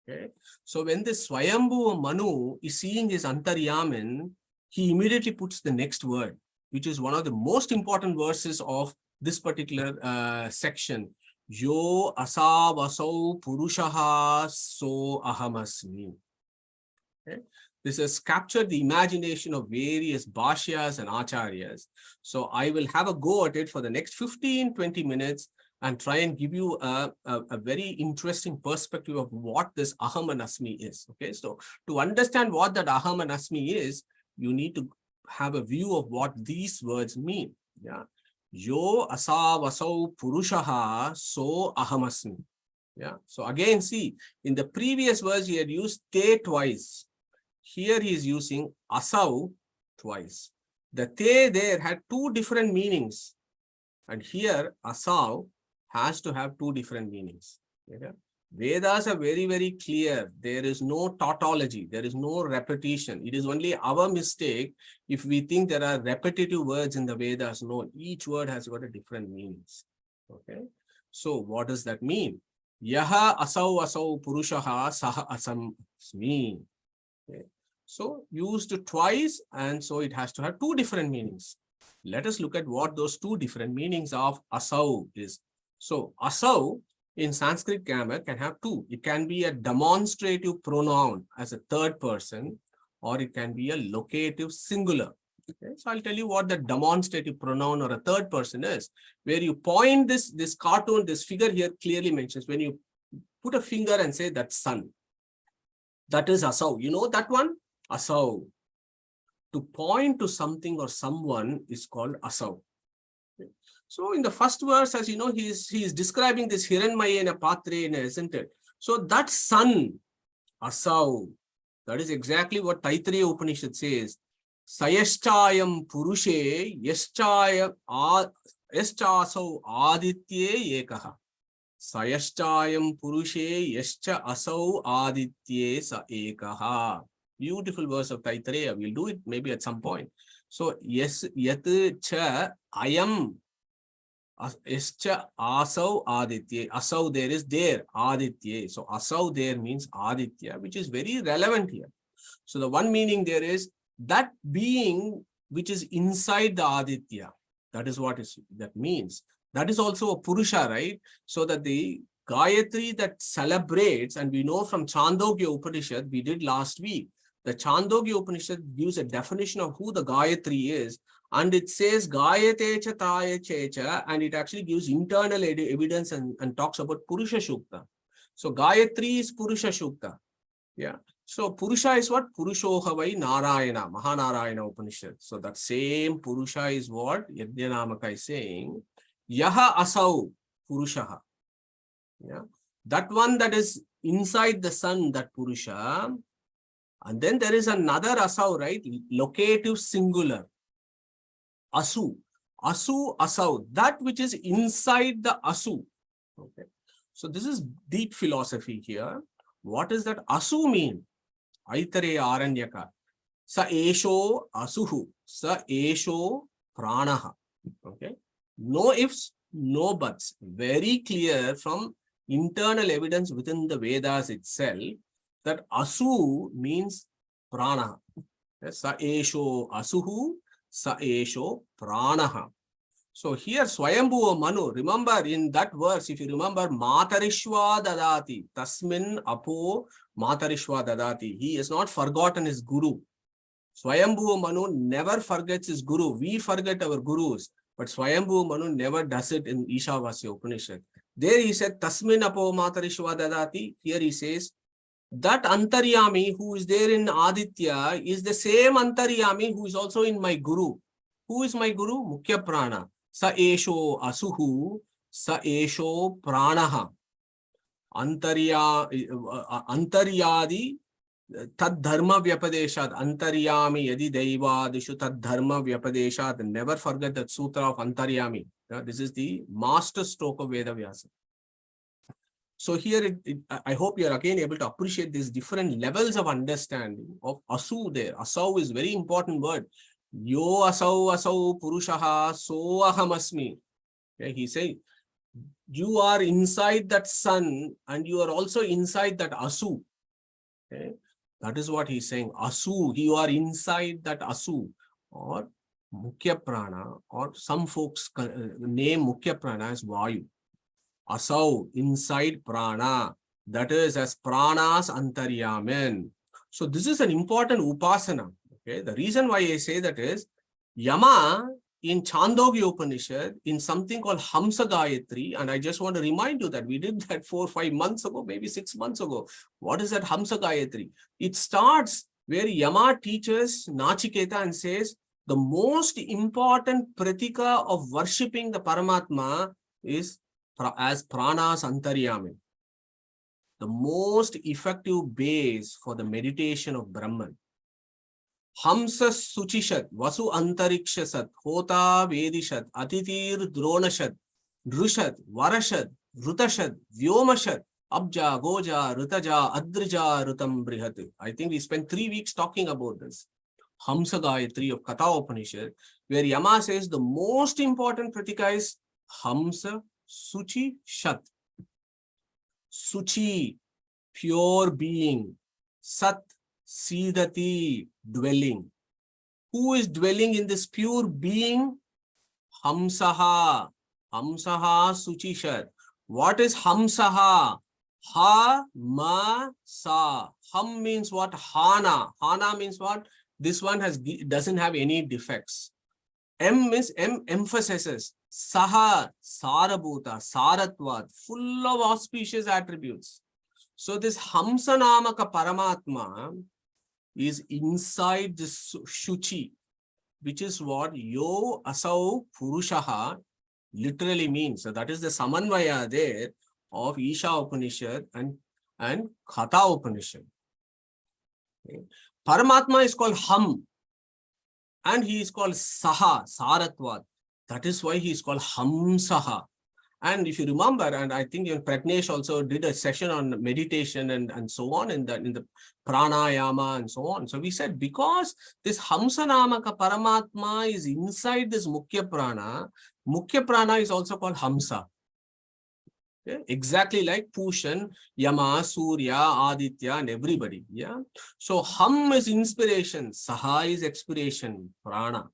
okay, so when this Svayambu Manu is seeing his Antaryamin, he immediately puts the next word, which is one of the most important verses of this particular section. Yo asavasau purushaha so ahamasmi. Okay? This has captured the imagination of various bhashyas and acharyas. So I will have a go at it for the next 15-20 minutes and try and give you a very interesting perspective of what this aham and asmi is. Okay, so to understand what that aham and asmi is, you need to have a view of what these words mean. Yeah. Yo asavasau purushaha so ahamasmi. Yeah. So again, see, in the previous verse, he had used te twice. Here he is using asau twice. The te there had two different meanings. And here asau has to have two different meanings. Okay? Vedas are very, very clear. There is no tautology. There is no repetition. It is only our mistake if we think there are repetitive words in the Vedas. No, each word has got a different meanings. Okay. So what does that mean? Yaha asau purushaha saha asamsmi. Okay. So used twice, and so it has to have two different meanings. Let us look at what those two different meanings of asau is. So asau in Sanskrit grammar can have two. It can be a demonstrative pronoun as a third person, or it can be a locative singular. Okay? So I'll tell you what the demonstrative pronoun or a third person is. Where you point this cartoon, this figure here clearly mentions, when you put a finger and say that's sun, that is asau. You know that one? Asau. To point to something or someone is called asau. So in the first verse, as you know, he is describing this Hiranmayena Patrena, isn't it? So that sun, asau, that is exactly what Taittiriya Upanishad says. Sayashchayam purushe yaschasau aditye ekaha. Sayashchayam purushe yascha asau aditye sa ekaha. Beautiful verse of Taittiriya. We'll do it maybe at some point. So yes, yat cha ayam. Ischa asau aditya. Asau there is there, aditya. So asau there means aditya, which is very relevant here. So the one meaning there is that being which is inside the aditya. That is what that means. That is also a purusha, right? So that the Gayatri that celebrates, and we know from Chandogya Upanishad, we did last week, the Chandogya Upanishad gives a definition of who the Gayatri is. And it says Gayate cha taye cha, and it actually gives internal evidence and talks about Purusha Shukta. So Gayatri is Purusha Shukta. Yeah. So Purusha is what? Purushohavai Narayana, Mahanarayana Upanishad. So that same Purusha is what Yajnanamaka is saying. Yaha asau Purushaha. Yeah. That one that is inside the sun, that Purusha. And then there is another asau, right? Locative singular. Asu. Asu, asau. That which is inside the asu. Okay. So this is deep philosophy here. What does that asu mean? Aitareya Aranyaka. Sa esho asuhu. Sa esho pranaha. Okay. No ifs, no buts. Very clear from internal evidence within the Vedas itself that asu means prana. Sa esho asuhu. Sa esho pranaha. So here Svayambu Manu, remember in that verse, if you remember, Matarishwa dadati, tasmin apo Matarishwa dadati. He has not forgotten his guru. Svayambu Manu never forgets his guru. We forget our gurus, but Svayambu Manu never does it in Ishavasya Upanishad. There he said, tasmin apo Matarishwa dadati. Here he says, That Antaryami who is there in Aditya is the same Antaryami who is also in my Guru. Who is my Guru? Mukhya Prana. Sa esho asuhu, sa esho pranaha. Antaryadi tad dharma vyapadeshad. Antaryami yadi deivadishu tad dharma vyapadeshad. Never forget that sutra of Antaryami. This is the master stroke of Veda Vyasa. So here, I hope you are again able to appreciate these different levels of understanding of asu there. Asau is very important word. Yo asau purushaha so ahamasmi. Okay, he says, you are inside that sun and you are also inside that asu. Okay, that is what he's saying. Asu, you are inside that asu or mukhya prana, or some folks name mukhya prana as vayu. Asau, inside prana, that is as pranas antaryamin. So this is an important upasana. Okay, the reason why I say that is Yama in Chandogya Upanishad in something called Hamsa Gayatri, and I just want to remind you that we did that 4 or 5 months ago, maybe 6 months ago. What is that Hamsa Gayatri? It starts where Yama teaches Nachiketa and says the most important pratika of worshipping the Paramatma is as pranas antaryami. The most effective base for the meditation of Brahman. Hamsa suchishat, vasu antarikshasat, hota vedishat, atitir dronashat, drushat, varashat, rutashad, vyomashad, abja, goja, rutaja, adrija, rutam brihat. I think we spent 3 weeks talking about this. Hamsa Gayatri of Katha Upanishad, where Yama says the most important pratika is Hamsa Suchi Shat. Suchi, pure being. Sat, Sidati, dwelling. Who is dwelling in this pure being? Hamsaha. Hamsaha Suchi Shat. What is Hamsaha? Ha, ma, sa. Ham means what? Hana. Hana means what? This one doesn't have any defects. M means emphasizes. Saha, Sarabhuta, Saratvat, full of auspicious attributes. So this Hamsa Namaka Paramatma is inside this Shuchi, which is what Yo Asau Purushaha literally means. So that is the Samanvaya there of Isha Upanishad and Katha Upanishad. Okay. Paramatma is called Ham and he is called Saha, Saratvat. That is why he is called Hamsaha. And if you remember, and I think Pratnesh also did a session on meditation and so on in the pranayama and so on. So we said because this Hamsanamaka Paramatma is inside this Mukhya Prana is also called Hamsa. Okay? Exactly like Pushan, Yama, Surya, Aditya, and everybody. Yeah. So Ham is inspiration, Saha is expiration, Prana.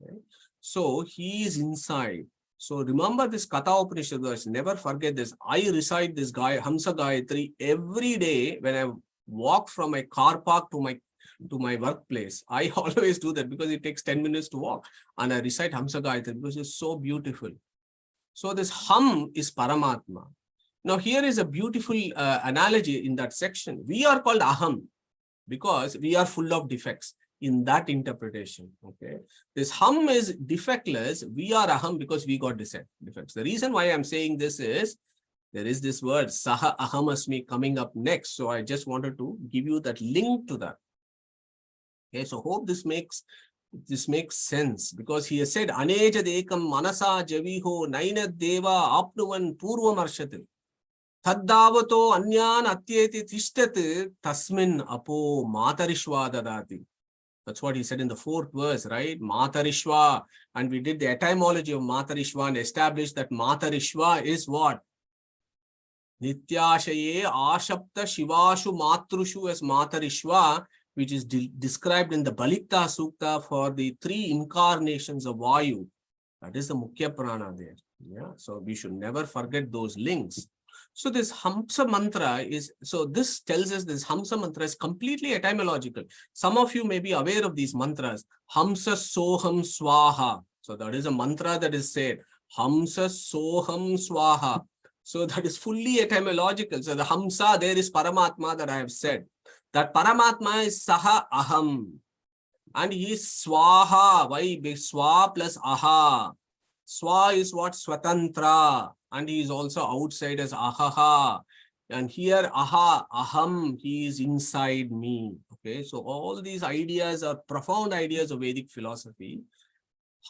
Okay? So he is inside. So remember this Katha Upanishad verse, never forget this. I recite this Hamsa Gayatri every day when I walk from my car park to my workplace. I always do that because it takes 10 minutes to walk. And I recite Hamsa Gayatri because it's so beautiful. So this Ham is Paramatma. Now here is a beautiful analogy in that section. We are called Aham because we are full of defects. In that interpretation, okay, this Ham is defectless. We are Aham because we got defects. The reason why I'm saying this is there is this word Saha Ahamasmi coming up next. So I just wanted to give you that link to that. Okay, so hope this makes sense because he has said Anejad ekam manasa javiho nainad deva apnuvan purvam arshati taddavato anyan atyeti tishtat tasmin apo matarishva dadati. That's what he said in the 4th verse, right? Matarishva. And we did the etymology of Matarishva and established that Matarishva is what? Nityashaye Ashapta Shivashu Matrushu as Matarishva, which is described in the Balikta Sukta for the 3 incarnations of Vayu. That is the Mukhya Prana there. Yeah. So we should never forget those links. So this Hamsa mantra is, so this tells us this Hamsa mantra is completely etymological. Some of you may be aware of these mantras. Hamsa Soham Swaha. So that is a mantra that is said. Hamsa Soham Swaha. So that is fully etymological. So the Hamsa, there is Paramatma that I have said. That Paramatma is Saha Aham. And he is Swaha. Why? Swa plus Aha. Swa is what? Swatantra. And he is also outside as Ahaha. And here Aha, Aham, he is inside me. Okay, so all these ideas are profound ideas of Vedic philosophy.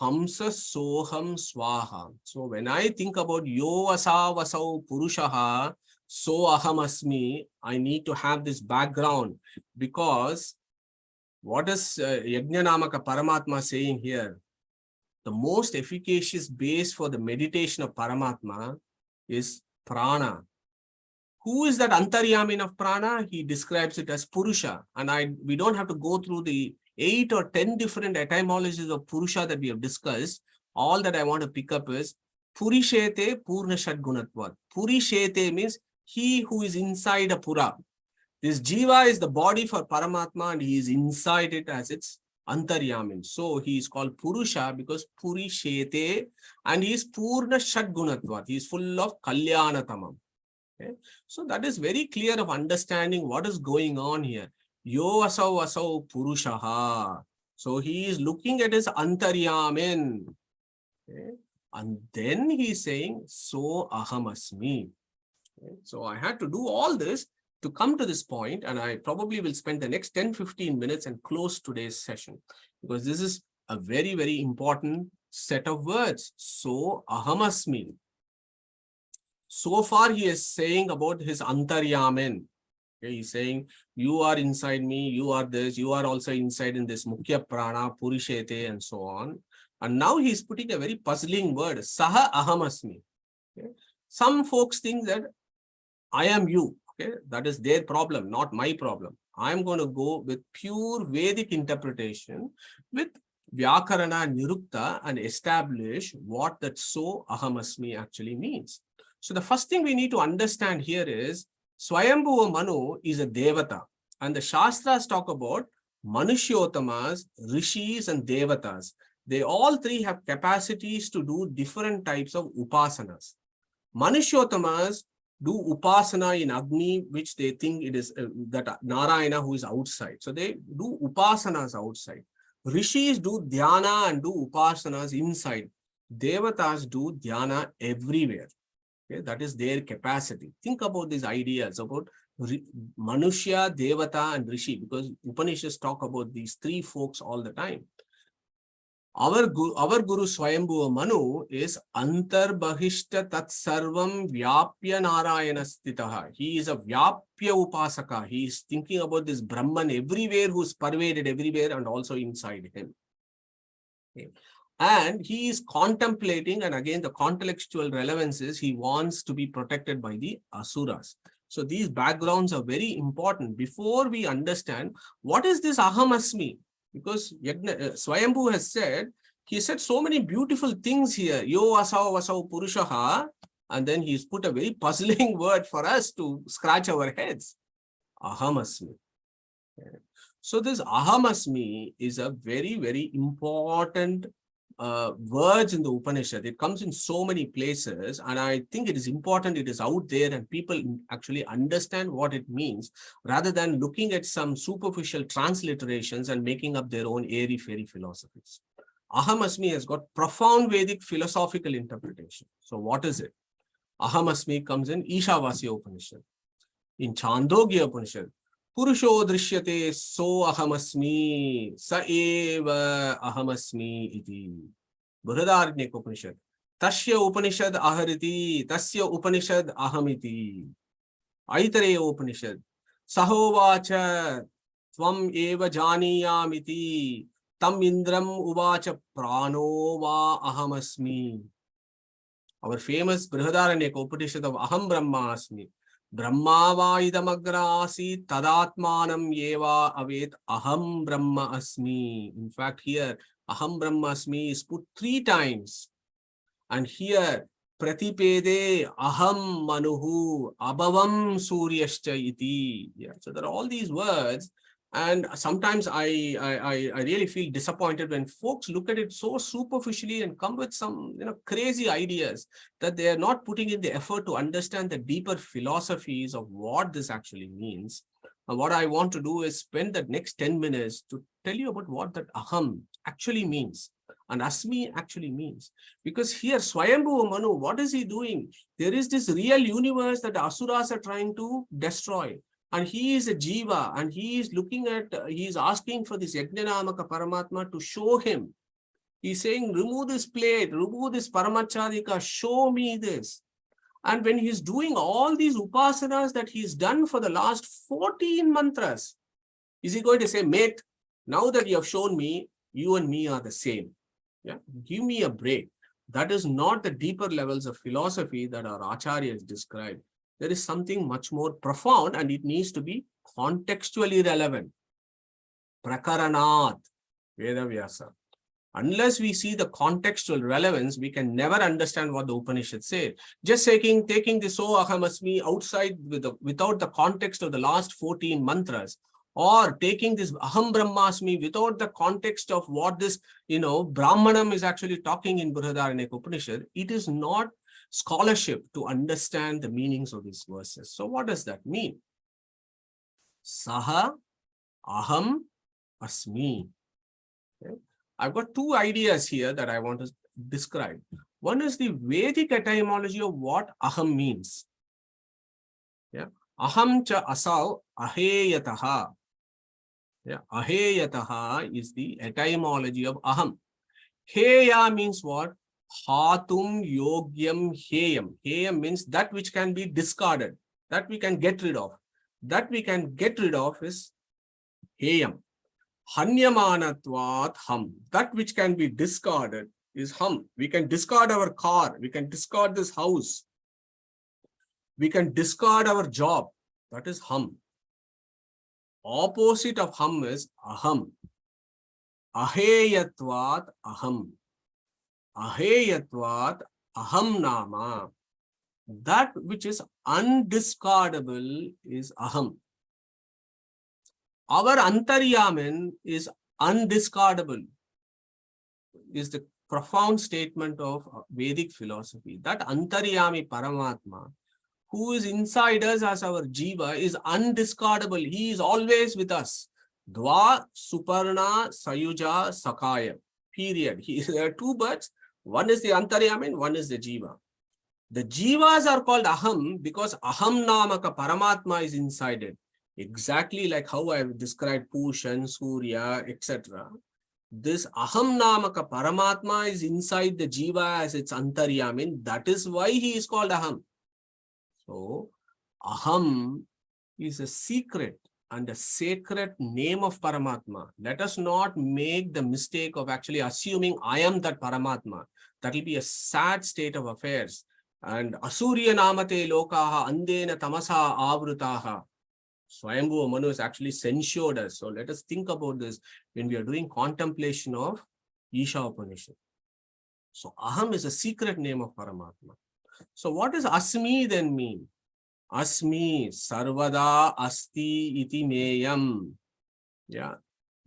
Hamsa Soham Swaha. So when I think about Yo Asa Vasau Purushaha, So Aham Asmi, I need to have this background, because what is Yagna Namaka Paramatma saying here? The most efficacious base for the meditation of Paramatma is prana. Who is that Antaryamin of prana? He describes it as Purusha. And we don't have to go through the 8 or 10 different etymologies of Purusha that we have discussed. All that I want to pick up is Purishete Purna Shadgunatvat. Purishete means he who is inside a Pura. This Jiva is the body for Paramatma, and he is inside it as its Antaryamin. So he is called Purusha because Purishete, and he is Purna Shadgunatvat. He is full of Kalyanatamam. Okay? So that is very clear of understanding what is going on here. Yo asau asau Purushaha. So he is looking at his Antaryamin. Okay? And then he is saying, So Ahamasmi. Okay? So I had to do all this to come to this point, and I probably will spend the next 10-15 minutes and close today's session, because this is a very, very important set of words. So Ahamasmi. So far he is saying about his Antaryamin. Okay, he's saying, you are inside me, you are this, you are also inside in this Mukhya Prana, Purishete, and so on. And now he's putting a very puzzling word, Saha Ahamasmi. Okay? Some folks think that I am you. Okay, that is their problem, not my problem. I'm going to go with pure Vedic interpretation with Vyakarana Nirukta and establish what that So Ahamasmi actually means. So the first thing we need to understand here is Svayambu or Manu is a Devata, and the Shastras talk about Manushyotamas, Rishis, and Devatas. They all three have capacities to do different types of upasanas. Manushyotamas do upasana in Agni, which they think it is that Narayana who is outside. So they do upasanas outside. Rishis do dhyana and do upasanas inside. Devatas do dhyana everywhere. Okay, that is their capacity. Think about these ideas about Manushya, Devata, and Rishi, because Upanishads talk about these three folks all the time. Our Guru Svayambu Manu is Antarbahishta Tat Sarvam Vyapya Narayana Stitaha. He is a Vyapya Upasaka. He is thinking about this Brahman everywhere, who is pervaded everywhere and also inside him. Okay. And he is contemplating, and again the contextual relevance is he wants to be protected by the Asuras. So these backgrounds are very important before we understand what is this Ahamasmi. Because Svayambu has said, he said so many beautiful things here. Yo asau vasau Purushaha. And then he's put a very puzzling word for us to scratch our heads. Ahamasmi. Okay. So this Ahamasmi is a very, very important words in the Upanishad. It comes in so many places, and I think it is important it is out there and people actually understand what it means, rather than looking at some superficial transliterations and making up their own airy-fairy philosophies. Ahamasmi has got profound Vedic philosophical interpretation. So what is it? Ahamasmi comes in Ishavasya Upanishad. In Chandogya Upanishad, Purusho drishyate so ahamasmi sa eva ahamasmi iti. Brihadaranyaka Upanishad. Tasya Upanishad ahariti tasya Upanishad ahamiti. Aitareya Upanishad. Sahovacha tvam eva janiyamiti tam indram uvacha prano va ahamasmi. Our famous Brihadaranyaka Upanishad of Aham Brahmasmi. Brahma va idamagra asi tadatmanam yeva avet aham brahma asmi. In fact, here aham brahma asmi is put 3 times. And here pratipede aham manuhu abhavam suryascha iti. Yeah, so there are all these words, And sometimes I really feel disappointed when folks look at it so superficially and come with some crazy ideas that they are not putting in the effort to understand the deeper philosophies of what this actually means. And what I want to do is spend the next 10 minutes to tell you about what that aham actually means and asmi actually means. Because here, Svayambu Manu, what is he doing? There is this real universe that the asuras are trying to destroy. And he is a jiva, and he is looking at, he is asking for this Yagnanamaka Paramatma to show him. He's saying, remove this plate, remove this Paramachadika, show me this. And when he's doing all these upasanas that he's done for the last 14 mantras, is he going to say, mate, now that you have shown me, you and me are the same. Yeah, give me a break. That is not the deeper levels of philosophy that our acharyas describe. There is something much more profound, and it needs to be contextually relevant. Prakaranat, Veda Vyasa. Unless we see the contextual relevance, we can never understand what the Upanishad said. Just taking this So Aham Asmi outside without the context of the last 14 mantras, or taking this Aham Brahmasmi without the context of what this, Brahmanam is actually talking in Brihadaranyaka Upanishad, it is not scholarship to understand the meanings of these verses. So what does that mean? Saha Aham Asmi. Okay. I've got two ideas here that I want to describe. One is the Vedic etymology of what aham means. Yeah. Aham cha asau aheyataha. Yeah. Aheyataha is the etymology of aham. Heya means what? Hatum yogyam heyam. Heyam means that which can be discarded, that we can get rid of. That we can get rid of is heyam. Hanyamanatvat ham. That which can be discarded is ham. We can discard our car. We can discard this house. We can discard our job. That is ham. Opposite of ham is aham. Aheyatvat aham. Aheyatvat aham nama. That which is undiscardable is aham. Our antaryamin is undiscardable, is the profound statement of Vedic philosophy. That antaryami Paramatma, who is inside us as our jiva, is undiscardable. He is always with us. Dva Suparna Sayuja Sakaya. Period. There are two birds. One is the antaryamin, one is the jiva. The jivas are called aham because aham namaka Paramatma is inside it. Exactly like how I have described Pushan, Surya, etc. This aham namaka Paramatma is inside the jiva as its antaryamin. That is why he is called aham. So, aham is a secret and a sacred name of Paramatma. Let us not make the mistake of actually assuming I am that Paramatma. That will be a sad state of affairs. And Asurya namate lokaha andena tamasa avrutaha. Svayambu Manu has actually censured us. So let us think about this when we are doing contemplation of Isha Upanishad. So aham is a secret name of Paramatma. So what does asmi then mean? Asmi sarvada asti iti meyam. Yeah,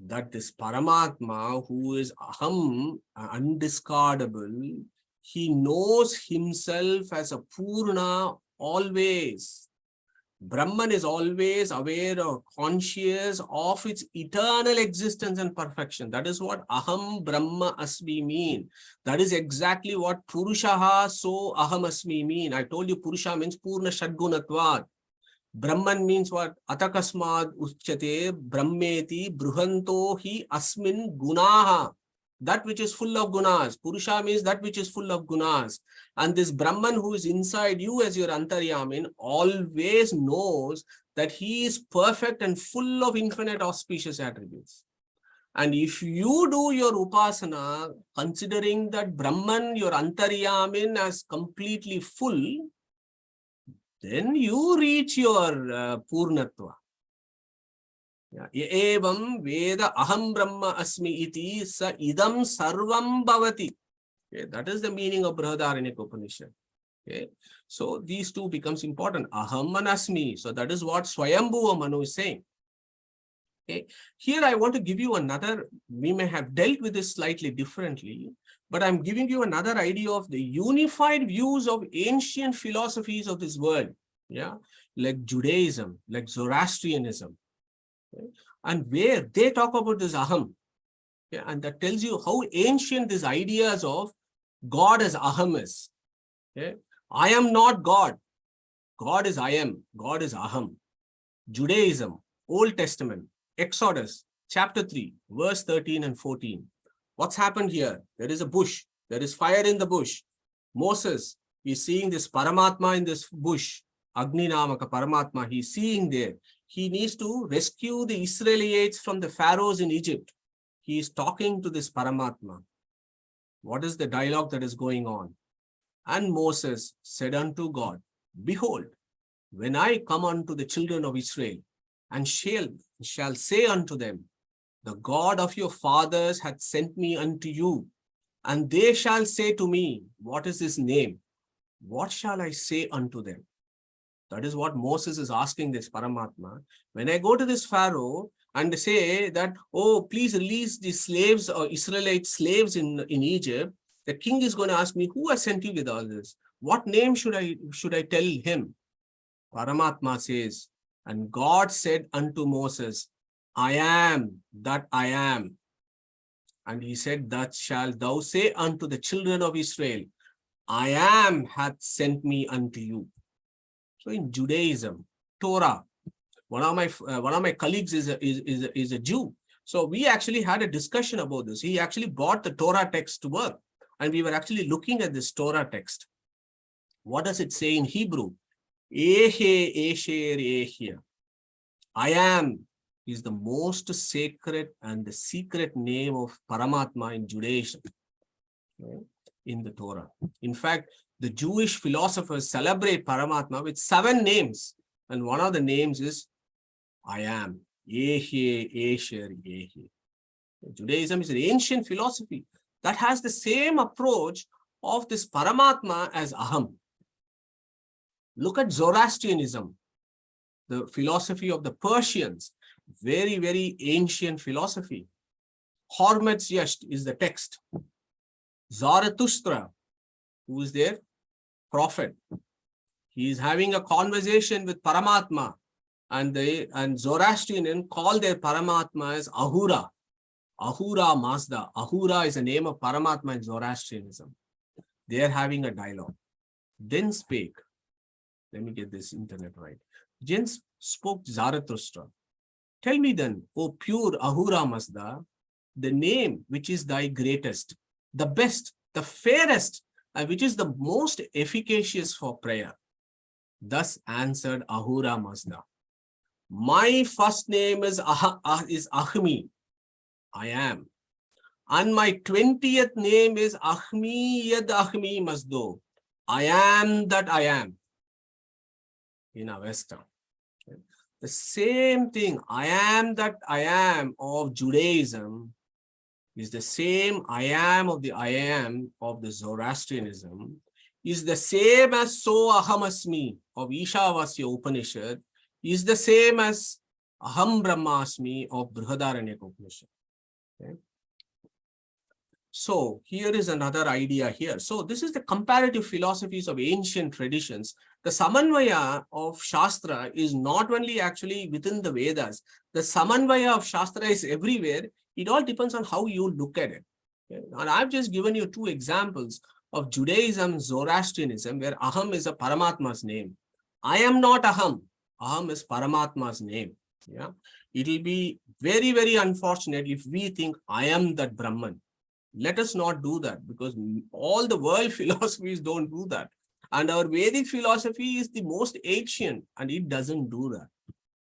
that this Paramatma who is aham, undiscardable, he knows himself as a Purna always. Brahman is always aware or conscious of its eternal existence and perfection. That is what aham brahma asmi mean. That is exactly what purushaha so aham asmi mean. I told you purusha means purna shadgunatvat. Brahman means what? Atakasmad uchyate brahmeti bruhanto hi asmin gunaha. That which is full of gunas. Purusha means that which is full of gunas. And this Brahman who is inside you as your antaryamin always knows that he is perfect and full of infinite auspicious attributes. And if you do your upasana, considering that Brahman, your antaryamin, as completely full, then you reach your Purnatva. Evam Veda aham Brahma asmi iti sa idam sarvam bhavati. Okay, that is the meaning of Brihadaranyaka Upanishad. Okay, so these two becomes important. Aham and asmi. So that is what Svayambu Manu is saying. Okay. Here I want to give you another, we may have dealt with this slightly differently, but I'm giving you another idea of the unified views of ancient philosophies of this world. Yeah, like Judaism, like Zoroastrianism, okay? And where they talk about this aham. Yeah, and that tells you how ancient these ideas of God as aham is. Okay? I am not God. God is I am. God is aham. Judaism, Old Testament, Exodus, chapter 3, verse 13 and 14. What's happened here? There is a bush. There is fire in the bush. Moses is seeing this Paramatma in this bush. Agni Namaka Paramatma, he's seeing there. He needs to rescue the Israelites from the pharaohs in Egypt. He is talking to this Paramatma. What is the dialogue that is going on? And Moses said unto God, behold, when I come unto the children of Israel, and shall say unto them, the God of your fathers hath sent me unto you, and they shall say to me, what is his name? What shall I say unto them? That is what Moses is asking this Paramatma. When I go to this Pharaoh and say that, oh, please release the slaves or Israelite slaves in Egypt, the king is going to ask me, who has sent you with all this? What name should I tell him? Paramatma says, and God said unto Moses, I am that I am. And he said, that shalt thou say unto the children of Israel, I am hath sent me unto you. So in Judaism, Torah, one of my colleagues is a Jew. So we actually had a discussion about this. He actually bought the Torah text to work, and we were actually looking at this Torah text. What does it say in Hebrew? Ehe, Esher, Ehia. I am is the most sacred and the secret name of Paramatma in Judaism, okay, in the Torah. In fact, the Jewish philosophers celebrate Paramatma with 7 names. And one of the names is I am. Ehe, Esher, Ehe. Judaism is an ancient philosophy that has the same approach of this Paramatma as Aham. Look at Zoroastrianism, the philosophy of the Persians, very, very ancient philosophy. Hormetz Yasht is the text. Zarathustra, who is their prophet, he is having a conversation with Paramatma, and Zoroastrian call their Paramatma as Ahura. Ahura Mazda. Ahura is the name of Paramatma in Zoroastrianism. They are having a dialogue. Then spake, let me get this internet right. Then spoke Zarathustra. Tell me then, O pure Ahura Mazda, the name which is thy greatest, the best, the fairest, and which is the most efficacious for prayer. Thus answered Ahura Mazda. My first name is Ahmi, I am. And my 20th name is Ahmi Yad Ahmi Mazdo, I am that I am. In Avesta. The same thing, I am that I am of Judaism is the same I am of the Zoroastrianism, is the same as So Ahamasmi of Ishavasya Upanishad, is the same as Aham Brahmasmi of Brihadaranyaka Upanishad. Okay. So here is another idea here. So this is the comparative philosophies of ancient traditions. The Samanvaya of Shastra is not only actually within the Vedas. The Samanvaya of Shastra is everywhere. It all depends on how you look at it. Okay? And I've just given you 2 examples of Judaism, Zoroastrianism, where Aham is a Paramatma's name. I am not Aham. Aham is Paramatma's name. Yeah, it will be very, very unfortunate if we think I am that Brahman. Let us not do that, because all the world philosophies don't do that. And our Vedic philosophy is the most ancient, and it doesn't do that.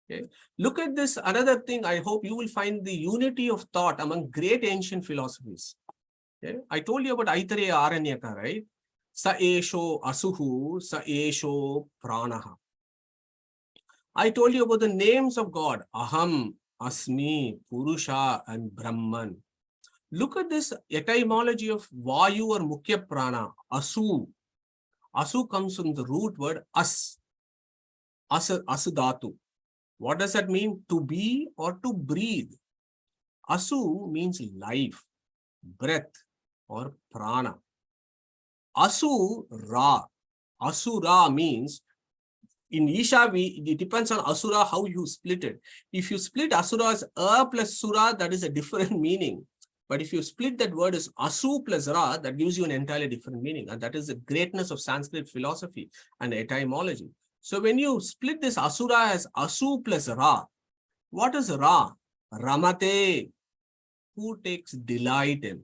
Okay. Look at this another thing. I hope you will find the unity of thought among great ancient philosophies. Okay. I told you about Aitareya Aranyaka, right? Sa esho asuhu, sa esho pranaha. I told you about the names of God, Aham, Asmi, Purusha, and Brahman. Look at this etymology of Vayu or Mukhya Prana, Asu. Asu comes from the root word As, Asudhatu. What does that mean? To be or to breathe. Asu means life, breath, or prana. Asura. Asura means, in Isha, it depends on Asura how you split it. If you split Asura as A plus Sura, that is a different meaning. But if you split that word as Asu plus Ra, that gives you an entirely different meaning. And that is the greatness of Sanskrit philosophy and etymology. So when you split this Asura as Asu plus Ra, what is Ra? Ramate, who takes delight in.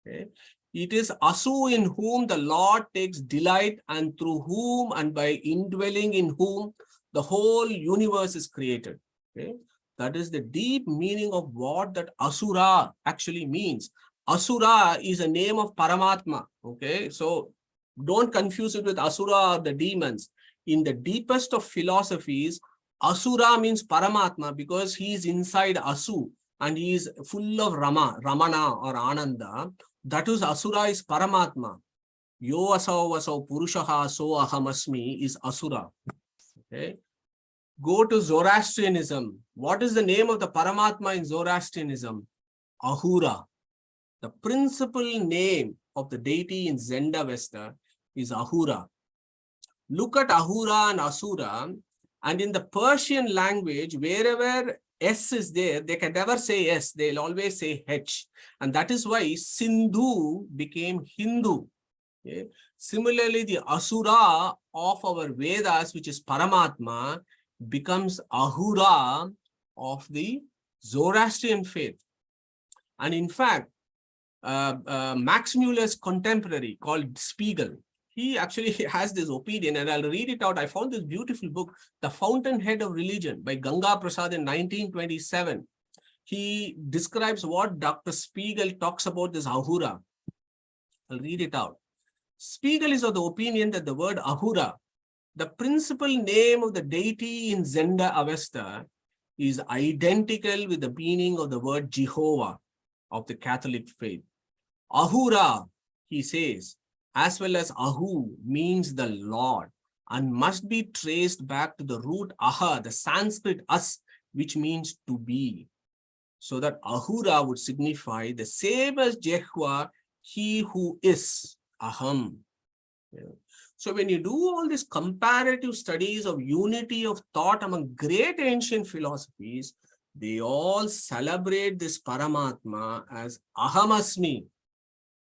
Okay. It is Asu in whom the Lord takes delight, and through whom and by indwelling in whom the whole universe is created. Okay. That is the deep meaning of what that Asura actually means. Asura is a name of Paramatma. Okay. So don't confuse it with Asura or the demons. In the deepest of philosophies, Asura means Paramatma because he is inside Asu and he is full of Ramana or Ananda. That is Asura is Paramatma. Yo asau purushaha so ahamasmi is Asura. Okay. Go to Zoroastrianism. What is the name of the Paramatma in Zoroastrianism? Ahura. The principal name of the deity in Zenda-Vesta is Ahura. Look at Ahura and Asura, and in the Persian language, wherever S is there, they can never say S, they'll always say H. And that is why Sindhu became Hindu. Okay. Similarly, the Asura of our Vedas, which is Paramatma, becomes Ahura of the Zoroastrian faith. And in fact, Max Muller's contemporary called Spiegel, he actually has this opinion, and I'll read it out. I found this beautiful book, The Fountainhead of Religion by Ganga Prasad in 1927. He describes what Dr. Spiegel talks about this Ahura. I'll read it out. Spiegel is of the opinion that the word Ahura, the principal name of the deity in Zenda Avesta, is identical with the meaning of the word Jehovah of the Catholic faith. Ahura, he says, as well as Ahu, means the Lord and must be traced back to the root Aha, the Sanskrit As, which means to be. So that Ahura would signify the same as Jehva, he who is, Aham. Yeah. So when you do all these comparative studies of unity of thought among great ancient philosophies, they all celebrate this Paramatma as Ahamasmi.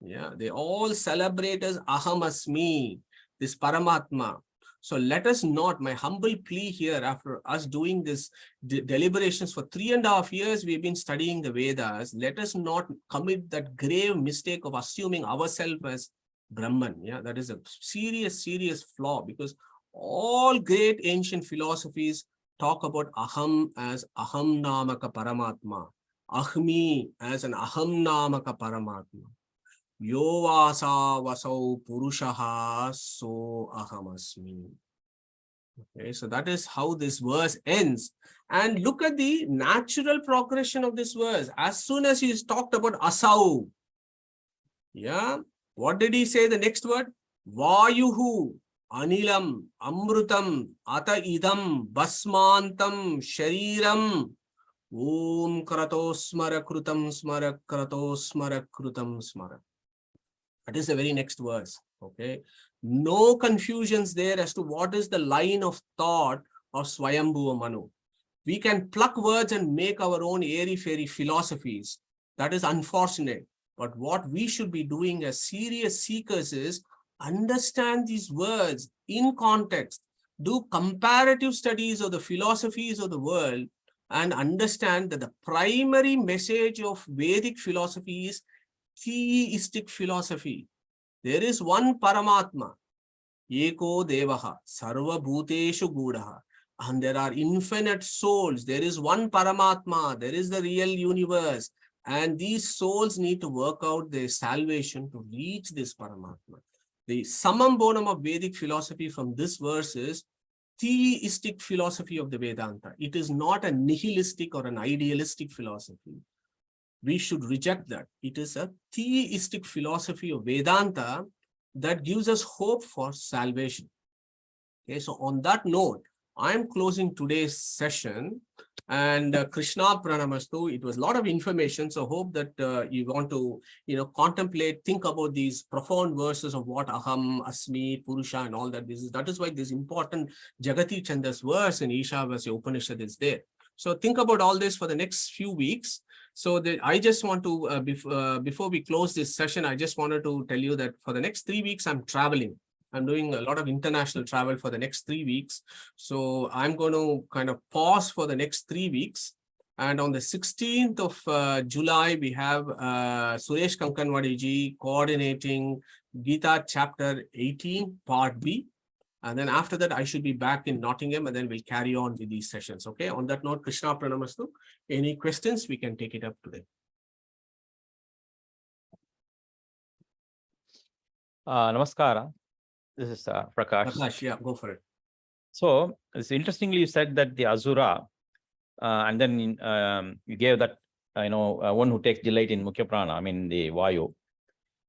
Yeah, they all celebrate as Ahamasmi, this Paramatma. So let us not, my humble plea here, after us doing this deliberations for 3.5 years, we've been studying the Vedas, let us not commit that grave mistake of assuming ourselves as Brahman. Yeah, that is a serious flaw, because all great ancient philosophies talk about Aham as Aham Namaka Paramatma, Ahmi as an Aham Namaka Paramatma. Yo vasa vasau purushaha so ahamasmi. Okay, so that is how this verse ends. And look at the natural progression of this verse. As soon as he talked about asau, yeah, what did he say the next word? Vayuhu, anilam, amrutam, ata idam, basmantam, shariram, om kratosmara krutam smara kratosmara krutam smara. That is the very next verse. Okay. No confusions there as to what is the line of thought of Svayambu or Manu. We can pluck words and make our own airy-fairy philosophies. That is unfortunate. But what we should be doing as serious seekers is understand these words in context, do comparative studies of the philosophies of the world, and understand that the primary message of Vedic philosophy is theistic philosophy. There is one Paramatma, Eko Devaha, Sarva Bhuteshu Gudaha, and there are infinite souls. There is one Paramatma, there is the real universe, and these souls need to work out their salvation to reach this Paramatma. The summum bonum of Vedic philosophy from this verse is theistic philosophy of the Vedanta. It is not a nihilistic or an idealistic philosophy. We should reject that. It is a theistic philosophy of Vedanta that gives us hope for salvation. Okay, so on that note, I'm closing today's session. And Krishna Pranamastu. It was a lot of information. So hope that you want to, contemplate, think about these profound verses of what Aham, Asmi, Purusha, and all that. That is why this important Jagati Chanda's verse in Ishavasya Upanishad is there. So think about all this for the next few weeks. So I just want to, before we close this session, I just wanted to tell you that for the next 3 weeks, I'm traveling. I'm doing a lot of international travel for the next 3 weeks. So I'm going to kind of pause for the next 3 weeks. And on the 16th of July, we have Suresh Kankanwadi ji coordinating Gita chapter 18, part B. And then after that, I should be back in Nottingham, and then we'll carry on with these sessions. Okay. On that note, Krishna Pranamastu. Any questions? We can take it up today. Namaskara. This is Prakash. Prakash, yeah, go for it. So it's interestingly you said that the Asura, and then you gave that one who takes delight in Mukhya Prana, I mean the Vayu.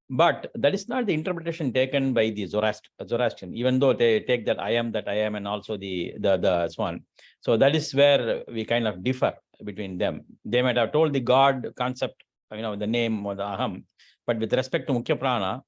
But that is not the interpretation taken by the Zoroastrian, even though they take that I am, and also the Swan. So that is where we kind of differ between them. They might have told the God concept, the name or the Aham, but with respect to Mukhya Prana,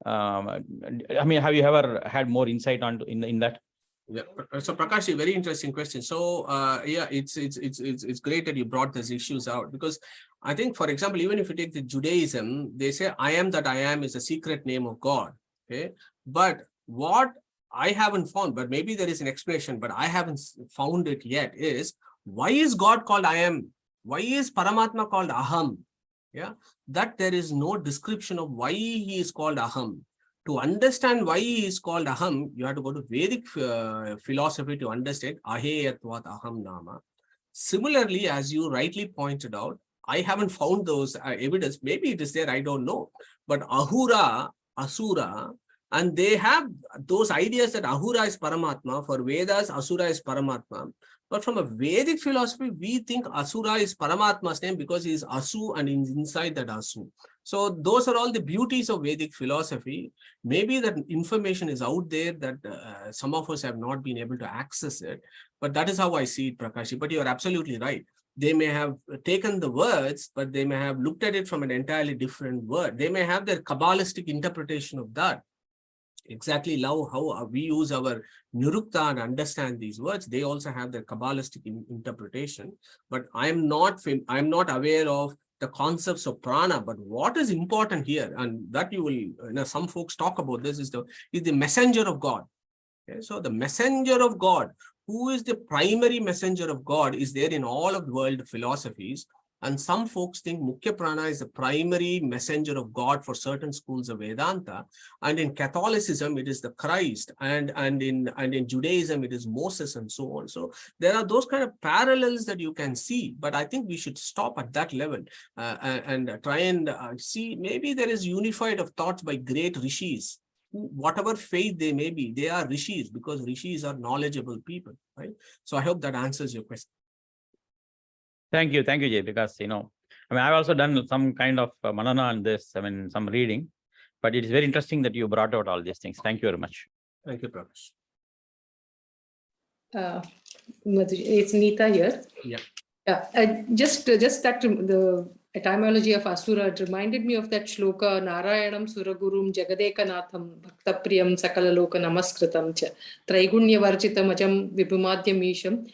I mean, have you ever had more insight on in that? Yeah. So Prakash, a very interesting question. So yeah, it's great that you brought these issues out, because I think, for example, even if you take the Judaism, they say I am that I am is a secret name of God. Okay, but what I haven't found, but maybe there is an explanation, but I haven't found it yet, is why is God called I am? Why is Paramatma called Aham? Yeah, that there is no description of why he is called Aham. To understand why he is called Aham, you have to go to Vedic philosophy to understand Aheyatvat Aham Nama. Similarly, as you rightly pointed out, I haven't found those evidence. Maybe it is there, I don't know. But Ahura, Asura, and they have those ideas that Ahura is Paramatma. For Vedas, Asura is Paramatma. But from a Vedic philosophy, we think Asura is Paramatma's name because he is Asu and inside that Asu. So those are all the beauties of Vedic philosophy. Maybe that information is out there that some of us have not been able to access it. But that is how I see it, Prakashi. But you are absolutely right. They may have taken the words, but they may have looked at it from an entirely different word. They may have their Kabbalistic interpretation of that. Exactly how we use our Nirukta and understand these words. They also have their Kabbalistic interpretation. But I'm not aware of the concepts of prana. But what is important here, and that you will, some folks talk about this, is the messenger of God. Okay? So the messenger of God, who is the primary messenger of God, is there in all of world philosophies. And some folks think Mukhya Prana is the primary messenger of God for certain schools of Vedanta. And in Catholicism, it is the Christ. And in Judaism, it is Moses and so on. So there are those kind of parallels that you can see. But I think we should stop at that level and try and see maybe there is unified of thoughts by great rishis. Whatever faith they may be, they are rishis because rishis are knowledgeable people, right? So I hope that answers your question. Thank you, Jay, because, I mean, I've also done some kind of manana on this, I mean, some reading, but it is very interesting that you brought out all these things. Thank you very much. Thank you, Prakash. It's Neeta here. Yeah. Just that the etymology of Asura, it reminded me of that shloka, Narayanam Suragurum Jagadekanatham Bhaktapriyam Sakalaloka Namaskritam Cha Traigunya Varchitam Ajam Vipumadhyam Isham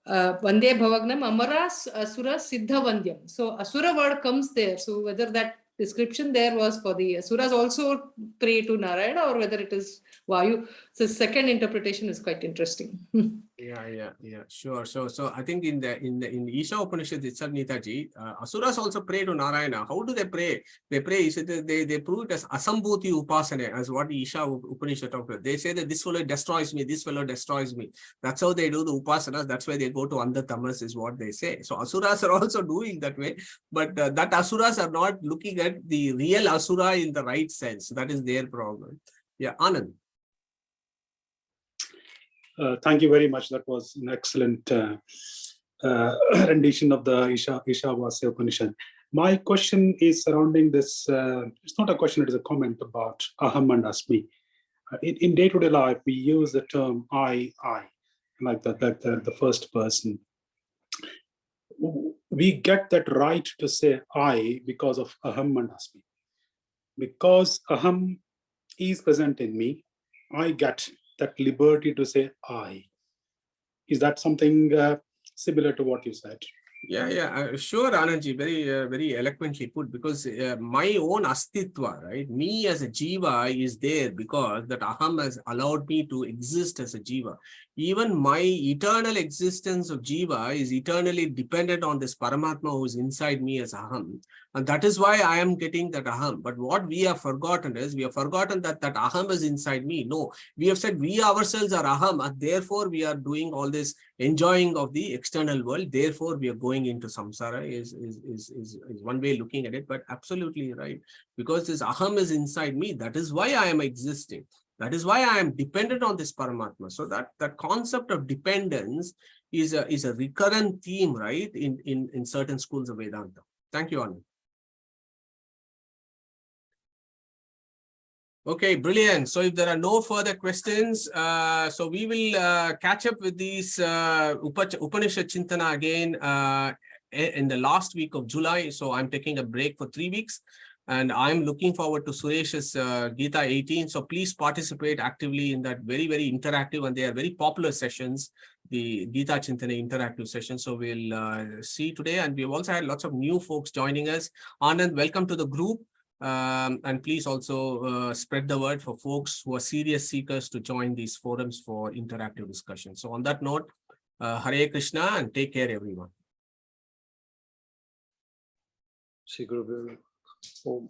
Vande Bhavagnam Amaras Asura Siddha Vandyam. So Asura word comes there. So whether that description there was for the Asuras also pray to Narayana or whether it is Vayu. So second interpretation is quite interesting. Yeah, sure. So I think in the Isha Upanishad itself, Neetaji, Asuras also pray to Narayana. How do they pray? They pray, they prove it as Asambhuti Upasana, as what the Isha Upanishad talks about. They say that this fellow destroys me, this fellow destroys me. That's how they do the Upasanas. That's why they go to Andhatamas, is what they say. So Asuras are also doing that way. But that Asuras are not looking at the real Asura in the right sense. That is their problem. Yeah, Anand. Thank you very much. That was an excellent rendition of the Ishavasya Upanishad. My question is surrounding this. It's not a question, it is a comment about Aham and Asmi. In day-to-day life, we use the term I. like that, the first person. We get that right to say I because of aham and asmi. Because aham is present in me, I get that liberty to say I. Is that something similar to what you said? Yeah, sure, Anandji, very eloquently put, because my own astitva, right? Me as a jiva is there because that aham has allowed me to exist as a jiva. Even my eternal existence of jiva is eternally dependent on this Paramatma who is inside me as aham. And that is why I am getting that aham. But what we have forgotten is, we have forgotten that aham is inside me. No, we have said we ourselves are aham, and therefore we are doing all this enjoying of the external world. Therefore, we are going into samsara is one way looking at it, but absolutely right. Because this aham is inside me, that is why I am existing. That is why I am dependent on this Paramatma. So that concept of dependence is a recurrent theme, right, in certain schools of Vedanta. Thank you, Anand. Okay, brilliant. So if there are no further questions, so we will catch up with these Upanishad Chintana again in the last week of July. So I'm taking a break for 3 weeks, and I'm looking forward to Suresh's Gita 18. So please participate actively in that very interactive, and they are very popular sessions, the Gita Chintana interactive session. So we'll see today, and we've also had lots of new folks joining us. Anand, welcome to the group. And please also spread the word for folks who are serious seekers to join these forums for interactive discussion. So on that note, Hare Krishna, and take care, everyone. Shri Guru Om.